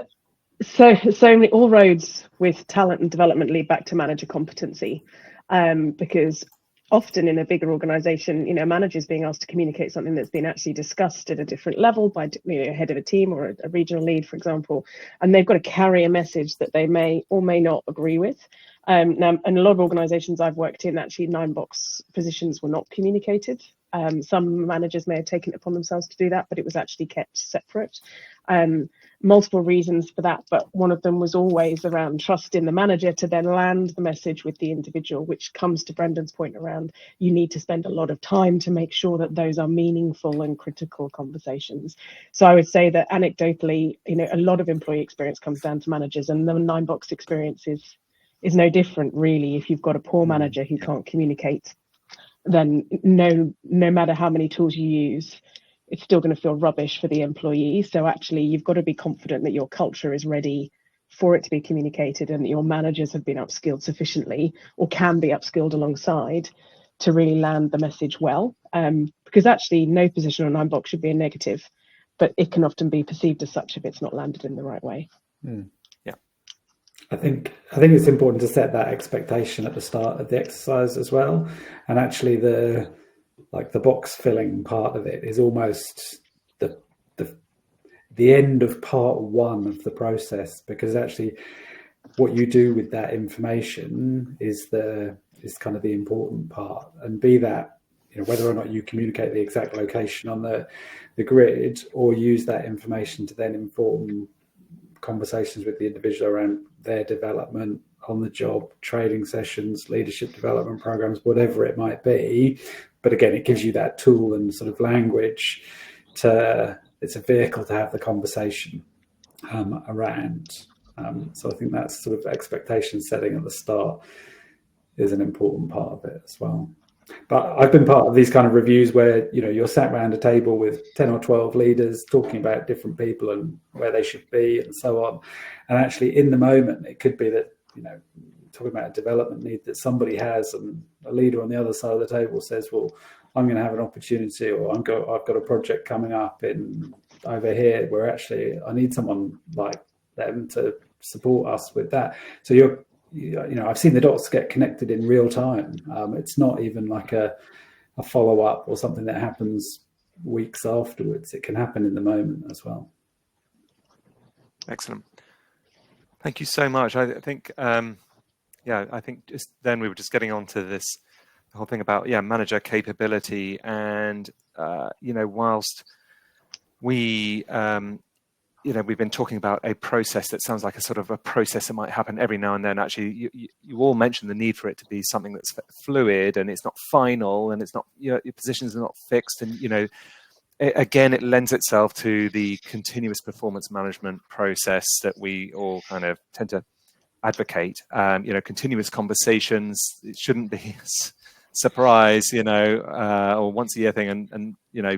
So many, all roads with talent and development lead back to manager competency, because often in a bigger organization, managers being asked to communicate something that's been actually discussed at a different level by head of a team or a regional lead, for example, and they've got to carry a message that they may or may not agree with. Now, in a lot of organizations I've worked in, actually 9-box positions were not communicated. Some managers may have taken it upon themselves to do that, but it was actually kept separate. Multiple reasons for that, but one of them was always around trust in the manager to then land the message with the individual, which comes to Brendan's point around you need to spend a lot of time to make sure that those are meaningful and critical conversations. So I would say that anecdotally, a lot of employee experience comes down to managers, and the 9-box experience is no different, really. If you've got a poor manager who can't communicate, then no matter how many tools you use, it's still going to feel rubbish for the employee. So actually, you've got to be confident that your culture is ready for it to be communicated and that your managers have been upskilled sufficiently or can be upskilled alongside to really land the message well. Because actually, no position on 9box should be a negative, but it can often be perceived as such if it's not landed in the right way. Yeah. I think it's important to set that expectation at the start of the exercise as well. And actually the box filling part of it is almost the end of part one of the process, because actually what you do with that information is kind of the important part. And be that, whether or not you communicate the exact location on the grid or use that information to then inform conversations with the individual around their development on the job, training sessions, leadership development programs, whatever it might be. But again, it gives you that tool and sort of language it's a vehicle to have the conversation around. So I think that's sort of expectation setting at the start is an important part of it as well. But I've been part of these kind of reviews where, you're sat around a table with 10 or 12 leaders talking about different people and where they should be and so on. And actually in the moment, it could be that, talking about a development need that somebody has, and a leader on the other side of the table says, well, I'm going to have an opportunity, or I've got a project coming up over here where actually I need someone like them to support us with that. So I've seen the dots get connected in real time. It's not even like a follow-up or something that happens weeks afterwards. It can happen in the moment as well. Excellent. Thank you so much. I think, I think just then we were just getting on to the whole thing about, manager capability. And, whilst we, we've been talking about a process that sounds like a sort of a process that might happen every now and then. Actually, you all mentioned the need for it to be something that's fluid and it's not final and it's not, your positions are not fixed. And, again, it lends itself to the continuous performance management process that we all kind of tend to advocate. Continuous conversations. It shouldn't be a surprise, or once a year thing. And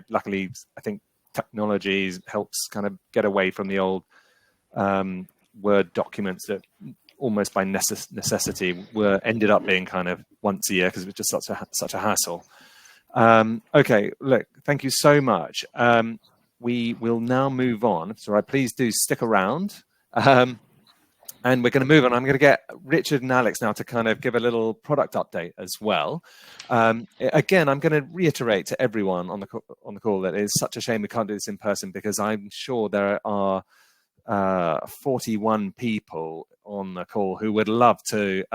luckily, I think technology helps kind of get away from the old Word documents that almost by necessity ended up being kind of once a year because it was just such a hassle. Okay, look, thank you so much. We will now move on. So please do stick around. And we're going to move on. I'm going to get Richard and Alex now to kind of give a little product update as well. Again, I'm going to reiterate to everyone on the call that it's such a shame we can't do this in person, because I'm sure there are 41 people on the call who would love to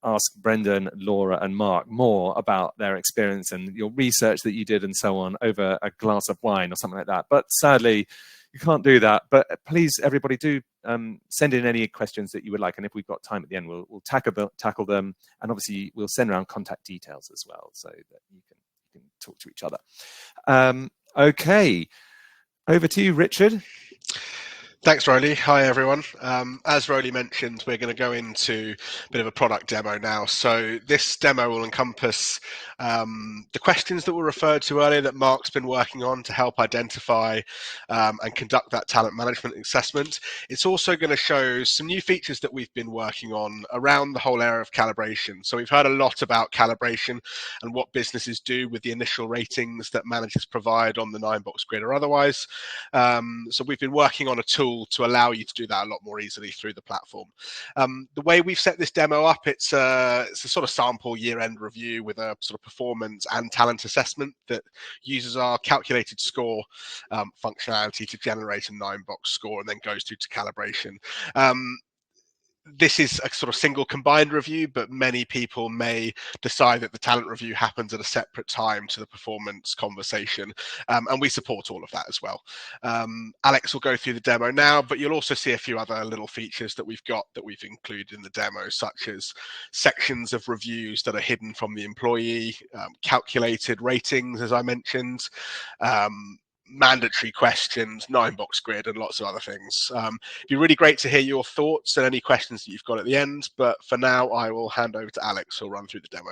ask Brendan, Laura and Marc more about their experience and your research that you did and so on over a glass of wine or something like that. But sadly, you can't do that. But please, everybody, do send in any questions that you would like. And if we've got time at the end, we'll tackle them. And obviously, we'll send around contact details as well so that you can talk to each other. Okay, over to you, Richard. Thanks, Rowley. Hi, everyone. As Rowley mentioned, we're going to go into a bit of a product demo now. So this demo will encompass the questions that were referred to earlier that Marc's been working on to help identify and conduct that talent management assessment. It's also going to show some new features that we've been working on around the whole area of calibration. So we've heard a lot about calibration and what businesses do with the initial ratings that managers provide on the 9box grid or otherwise. So we've been working on a tool to allow you to do that a lot more easily through the platform. The way we've set this demo up, it's a sort of sample year-end review with a sort of performance and talent assessment that uses our calculated score functionality to generate a 9box score and then goes through to calibration. This is a sort of single combined review, but many people may decide that the talent review happens at a separate time to the performance conversation, and we support all of that as well. Alex will go through the demo now, but you'll also see a few other little features that we've included in the demo, such as sections of reviews that are hidden from the employee, calculated ratings, as I mentioned, mandatory questions, 9box grid, and lots of other things. It'd be really great to hear your thoughts and any questions that you've got at the end, but for now I will hand over to Alex who'll run through the demo.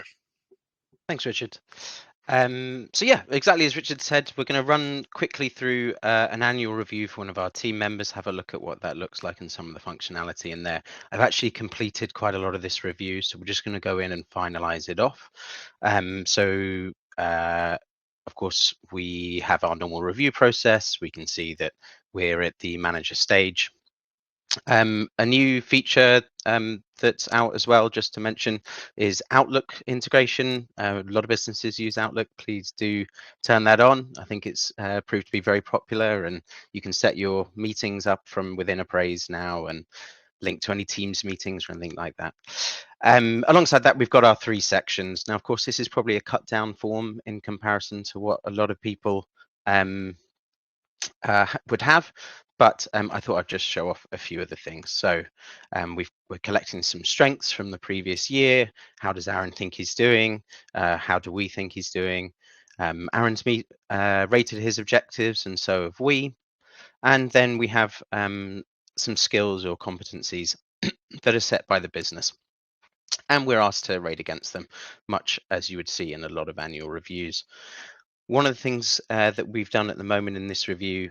Thanks, Richard. So yeah, exactly as Richard said, we're going to run quickly through an annual review for one of our team members, have a look at what that looks like and some of the functionality in there. I've actually completed quite a lot of this review, so we're just going to go in and finalize it off. Of course, we have our normal review process. We can see that we're at the manager stage. A new feature that's out as well, just to mention, is Outlook integration. A lot of businesses use Outlook. Please do turn that on. I think it's proved to be very popular, and you can set your meetings up from within Appraise now and link to any Teams meetings or anything like that. Alongside that, we've got our 3 sections. Now, of course, this is probably a cut down form in comparison to what a lot of people would have, but I thought I'd just show off a few of the things. So we're collecting some strengths from the previous year. How does Aaron think he's doing? How do we think he's doing? Aaron's rated his objectives, and so have we. And then we have some skills or competencies that are set by the business. And we're asked to rate against them, much as you would see in a lot of annual reviews. One of the things that we've done at the moment in this review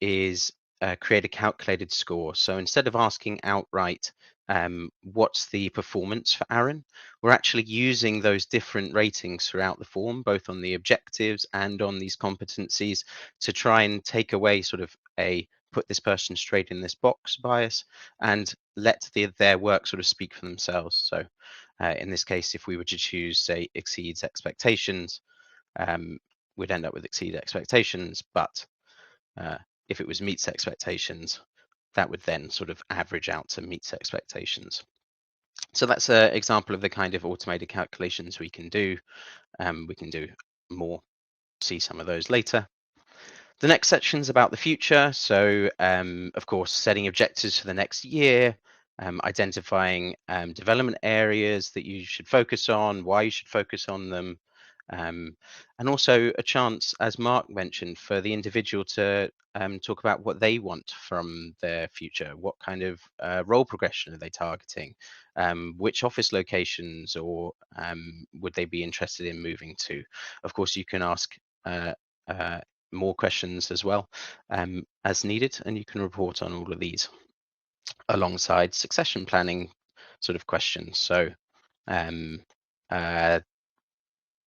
is create a calculated score. So instead of asking outright, what's the performance for Aaron, we're actually using those different ratings throughout the form, both on the objectives and on these competencies, to try and take away sort of a put this person straight in this box bias and let their work sort of speak for themselves. So in this case, if we were to choose, say, exceeds expectations, we'd end up with exceed expectations, but if it was meets expectations, that would then sort of average out to meets expectations. So that's an example of the kind of automated calculations we can do. We can do more, see some of those later. The next section is about the future. So of course, setting objectives for the next year, identifying development areas that you should focus on, why you should focus on them, and also a chance, as Marc mentioned, for the individual to talk about what they want from their future. What kind of role progression are they targeting? Which office locations or would they be interested in moving to? Of course, you can ask more questions as well as needed, and you can report on all of these alongside succession planning sort of questions. So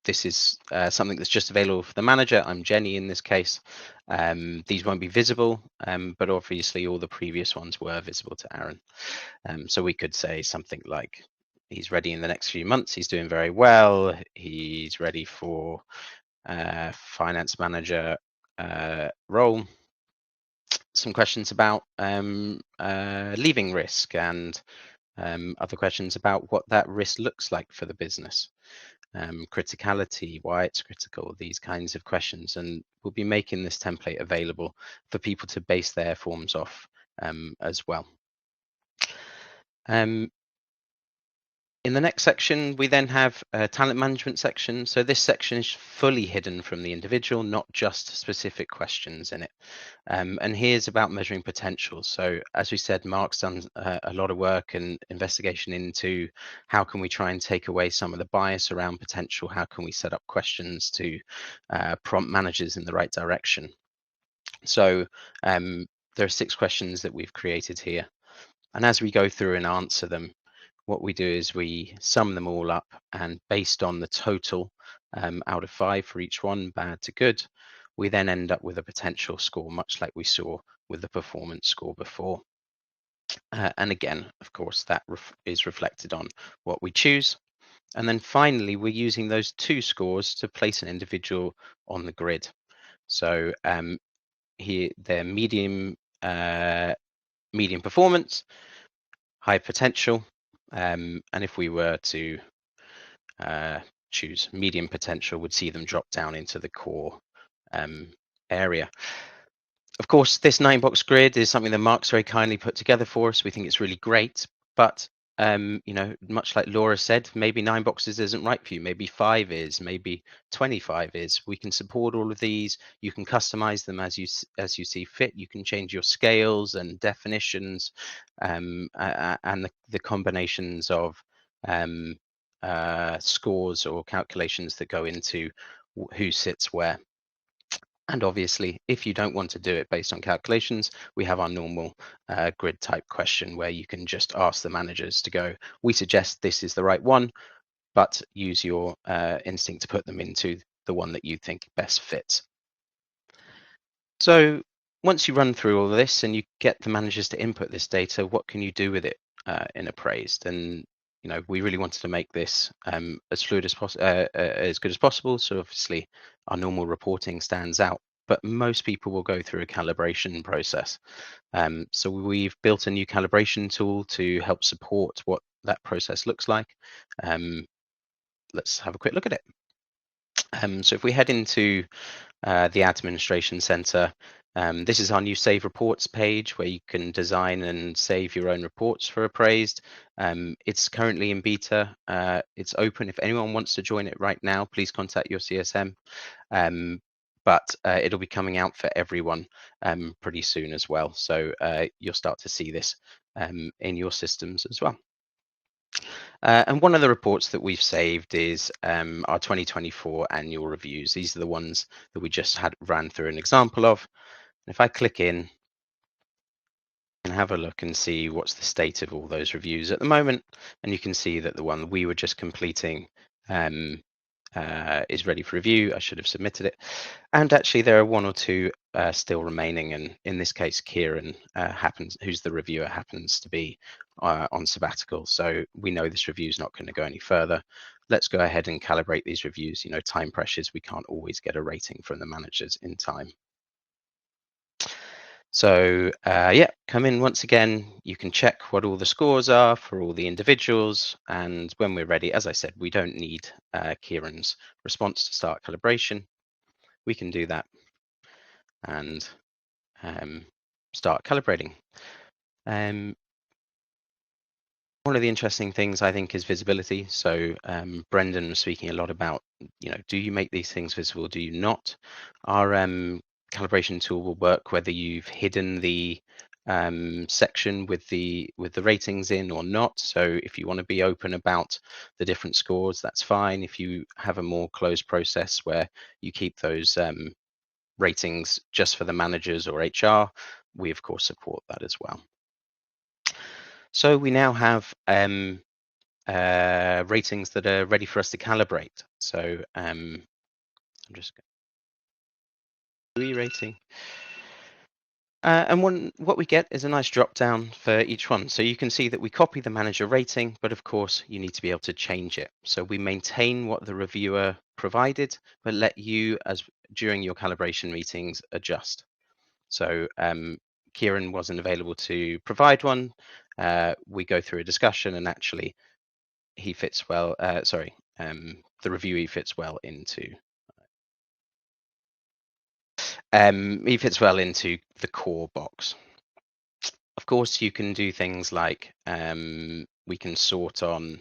this is something that's just available for the manager. I'm Jenny in this case. These won't be visible, but obviously all the previous ones were visible to Aaron. So we could say something like, he's ready in the next few months, he's doing very well, he's ready for finance manager role. Some questions about leaving risk and other questions about what that risk looks like for the business. Criticality, why it's critical, these kinds of questions, and we'll be making this template available for people to base their forms off as well. In the next section, we then have a talent management section. So this section is fully hidden from the individual, not just specific questions in it. And here's about measuring potential. So as we said, Marc's done a lot of work and investigation into how can we try and take away some of the bias around potential? How can we set up questions to prompt managers in the right direction? So there are 6 questions that we've created here. And as we go through and answer them, what we do is we sum them all up, and based on the total out of 5 for each one, bad to good, we then end up with a potential score, much like we saw with the performance score before. And again, of course, that is reflected on what we choose. And then finally, we're using those 2 scores to place an individual on the grid. So here, they're medium performance, high potential, and if we were to choose medium potential, would see them drop down into the core area. Of course, this 9-box grid is something that Marc's very kindly put together for us. We think it's really great, but you know, much like Laura said, maybe 9 boxes isn't right for you. Maybe 5 is, maybe 25 is. We can support all of these. You can customize them as you see fit. You can change your scales and definitions, and the combinations of scores or calculations that go into who sits where. And obviously, if you don't want to do it based on calculations, we have our normal grid type question where you can just ask the managers to go, we suggest this is the right one, but use your instinct to put them into the one that you think best fits. So once you run through all of this and you get the managers to input this data, what can you do with it in Appraised? And we really wanted to make this as fluid as possible, as good as possible. So obviously, our normal reporting stands out, but most people will go through a calibration process. So we've built a new calibration tool to help support what that process looks like. Let's have a quick look at it. So if we head into the Administration Center, this is our new Save Reports page where you can design and save your own reports for Appraised. It's currently in beta. It's open. If anyone wants to join it right now, please contact your CSM. But it'll be coming out for everyone pretty soon as well. So you'll start to see this in your systems as well. And one of the reports that we've saved is our 2024 annual reviews. These are the ones that we just ran through an example of. If I click in and have a look and see what's the state of all those reviews at the moment, and you can see that the one we were just completing is ready for review. I should have submitted it. And actually there are one or two still remaining, and in this case Kieran who's the reviewer, happens to be on sabbatical, so we know this review is not going to go any further. Let's go ahead and calibrate these reviews. Time pressures, we can't always get a rating from the managers in time. So yeah, come in once again, you can check what all the scores are for all the individuals, and when we're ready, as I said, we don't need Kieran's response to start calibration. We can do that and start calibrating. One of the interesting things I think is visibility. So Brendan was speaking a lot about, do you make these things visible? Do you not? Our calibration tool will work whether you've hidden the section with the ratings in or not. So if you want to be open about the different scores, that's fine. If you have a more closed process where you keep those ratings just for the managers or HR, we of course support that as well. So we now have ratings that are ready for us to calibrate. So I'm just going to rating. And what we get is a nice drop down for each one. So you can see that we copy the manager rating, but of course you need to be able to change it. So we maintain what the reviewer provided, but let you, as during your calibration meetings, adjust. So Kieran wasn't available to provide one. We go through a discussion, and actually he fits well. The reviewee fits well into. He fits well into the core box. Of course, you can do things like we can sort on,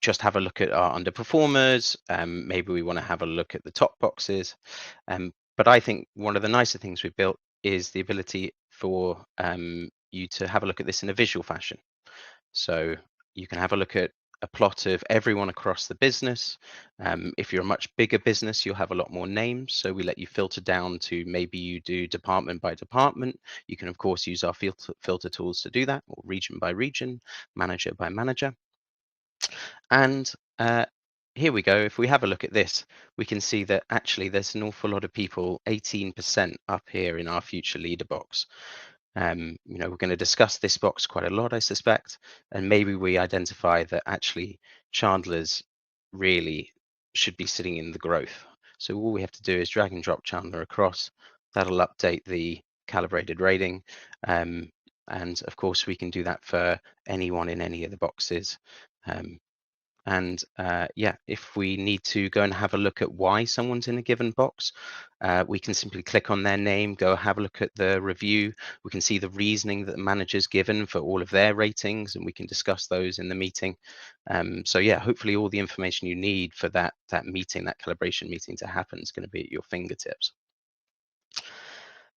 just have a look at our underperformers. Maybe we want to have a look at the top boxes. But I think one of the nicer things we've built is the ability for you to have a look at this in a visual fashion. So you can have a look at a plot of everyone across the business. If you're a much bigger business, you'll have a lot more names. So we let you filter down to maybe you do department by department. You can, of course, use our filter tools to do that, or region by region, manager by manager. And here we go. If we have a look at this, we can see that actually there's an awful lot of people, 18% up here in our future leader box. We're going to discuss this box quite a lot, I suspect, and maybe we identify that actually Chandler's really should be sitting in the growth. So all we have to do is drag and drop Chandler across. That'll update the calibrated rating. And of course, we can do that for anyone in any of the boxes. Yeah, if we need to go and have a look at why someone's in a given box, we can simply click on their name, go have a look at the review. We can see the reasoning that the manager's given for all of their ratings, and we can discuss those in the meeting. So yeah, hopefully all the information you need for that meeting, that calibration meeting to happen, is going to be at your fingertips.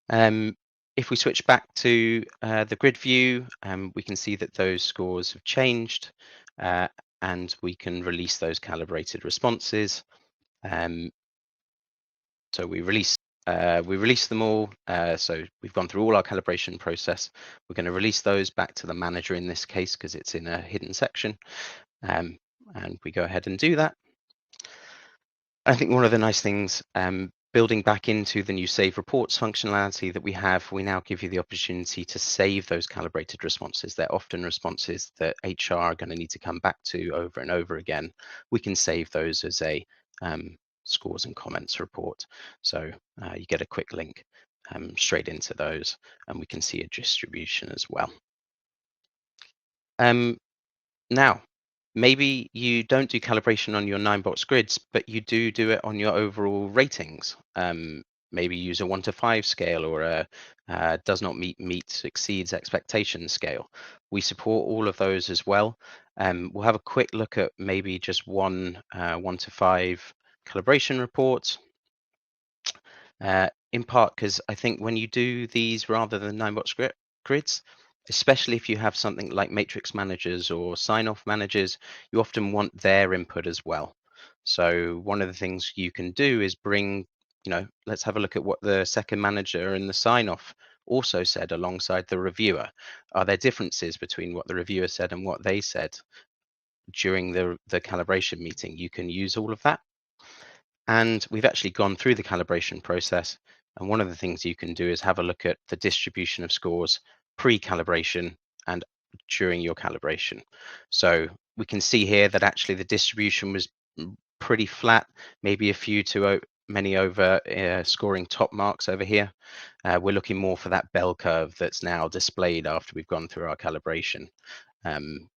If we switch back to the grid view, we can see that those scores have changed. And we can release those calibrated responses. So we release them all. So we've gone through all our calibration process. We're going to release those back to the manager in this case because it's in a hidden section. And we go ahead and do that. I think one of the nice things, building back into the new save reports functionality that we have, we now give you the opportunity to save those calibrated responses. They're often responses that HR are going to need to come back to over and over again. We can save those as a scores and comments report. So you get a quick link straight into those, and we can see a distribution as well. Now, maybe you don't do calibration on your 9-box grids, but you do it on your overall ratings. Maybe use a 1 to 5 scale or a does not meet exceeds expectation scale. We support all of those as well. We'll have a quick look at maybe just one 1 to 5 calibration report. In part because I think when you do these rather than 9-box grids, especially if you have something like matrix managers or sign-off managers, you often want their input as well. So one of the things you can do is bring, let's have a look at what the second manager and the sign-off also said alongside the reviewer. Are there differences between what the reviewer said and what they said during the calibration meeting? You can use all of that. And we've actually gone through the calibration process. And one of the things you can do is have a look at the distribution of scores pre-calibration and during your calibration. So we can see here that actually the distribution was pretty flat, maybe a few too many over scoring top marks over here. We're looking more for that bell curve that's now displayed after we've gone through our calibration.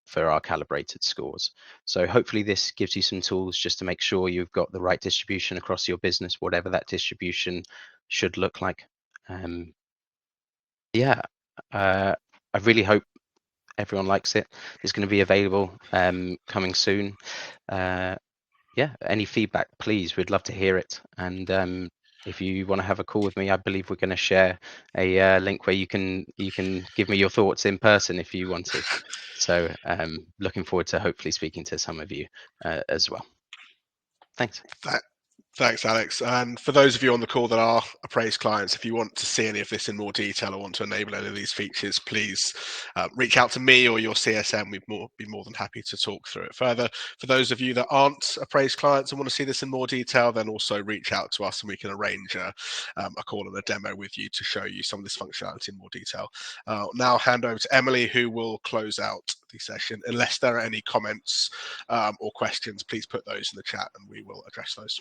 For our calibrated scores. So hopefully this gives you some tools just to make sure you've got the right distribution across your business, whatever that distribution should look like. I really hope everyone likes it. It's going to be available coming soon. Any feedback, please, we'd love to hear it. And if you want to have a call with me, I believe we're going to share a link where you can give me your thoughts in person if you want to. So looking forward to hopefully speaking to some of you as well. Thanks. Thanks, Alex. And for those of you on the call that are appraised clients, if you want to see any of this in more detail or want to enable any of these features, please reach out to me or your CSM. We'd be more than happy to talk through it further. For those of you that aren't appraised clients and want to see this in more detail, then also reach out to us and we can arrange a call and a demo with you to show you some of this functionality in more detail. Now hand over to Emily, who will close out the session. Unless there are any comments or questions, please put those in the chat and we will address those.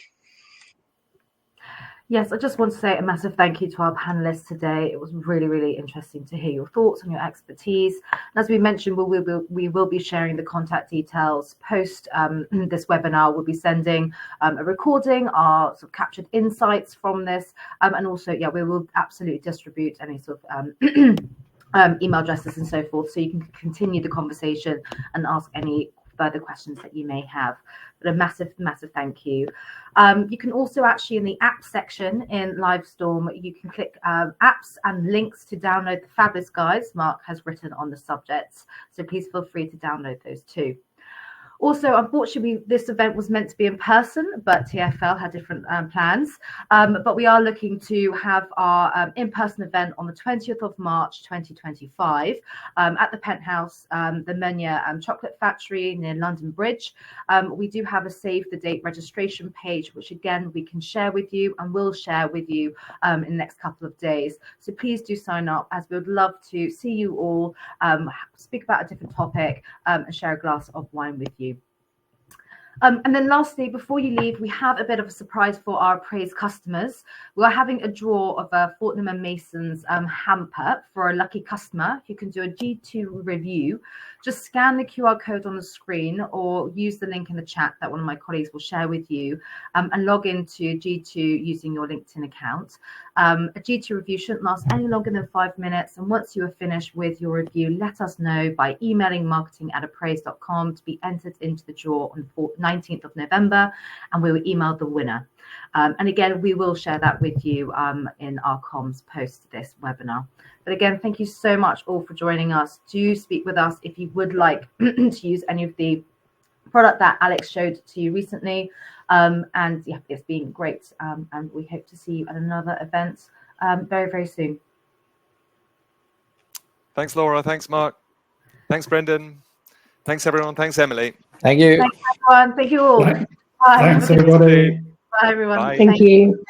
Yes, I just want to say a massive thank you to our panelists today. It was really, really interesting to hear your thoughts and your expertise. And as we mentioned, we will be sharing the contact details post this webinar. We'll be sending a recording, our sort of captured insights from this, and also, we will absolutely distribute any sort of email addresses and so forth, so you can continue the conversation and ask any further questions that you may have. But a massive thank you. You can also actually in the app section in Livestorm, you can click apps and links to download the fabulous guides Marc has written on the subjects. So please feel free to download those too. Also, unfortunately, this event was meant to be in person, but TfL had different plans. But we are looking to have our in-person event on the 20th of March, 2025, at the Penthouse, the Mare Chocolate Factory near London Bridge. We do have a save the date registration page, which again, we can share with you and will share with you in the next couple of days. So please do sign up, as we would love to see you all, speak about a different topic and share a glass of wine with you. And then lastly, before you leave, we have a bit of a surprise for our appraised customers. We are having a draw of a Fortnum & Mason's hamper for a lucky customer who can do a G2 review. Just scan the QR code on the screen or use the link in the chat that one of my colleagues will share with you and log into G2 using your LinkedIn account. A G2 review shouldn't last any longer than 5 minutes. And once you are finished with your review, let us know by emailing marketing@appraise.com to be entered into the draw on the 19th of November, and we will email the winner. And again, we will share that with you in our comms post this webinar. But again, thank you so much all for joining us. Do speak with us if you would like to use any of the product that Alex showed to you recently. And yeah, it's been great. And we hope to see you at another event very, very soon. Thanks, Laura. Thanks, Mark. Thanks, Brendan. Thanks, everyone. Thanks, Emily. Thank you. Thanks, everyone. Thank you all. Right. Bye. Thanks, everybody. Bye, everyone. Bye. Thank you.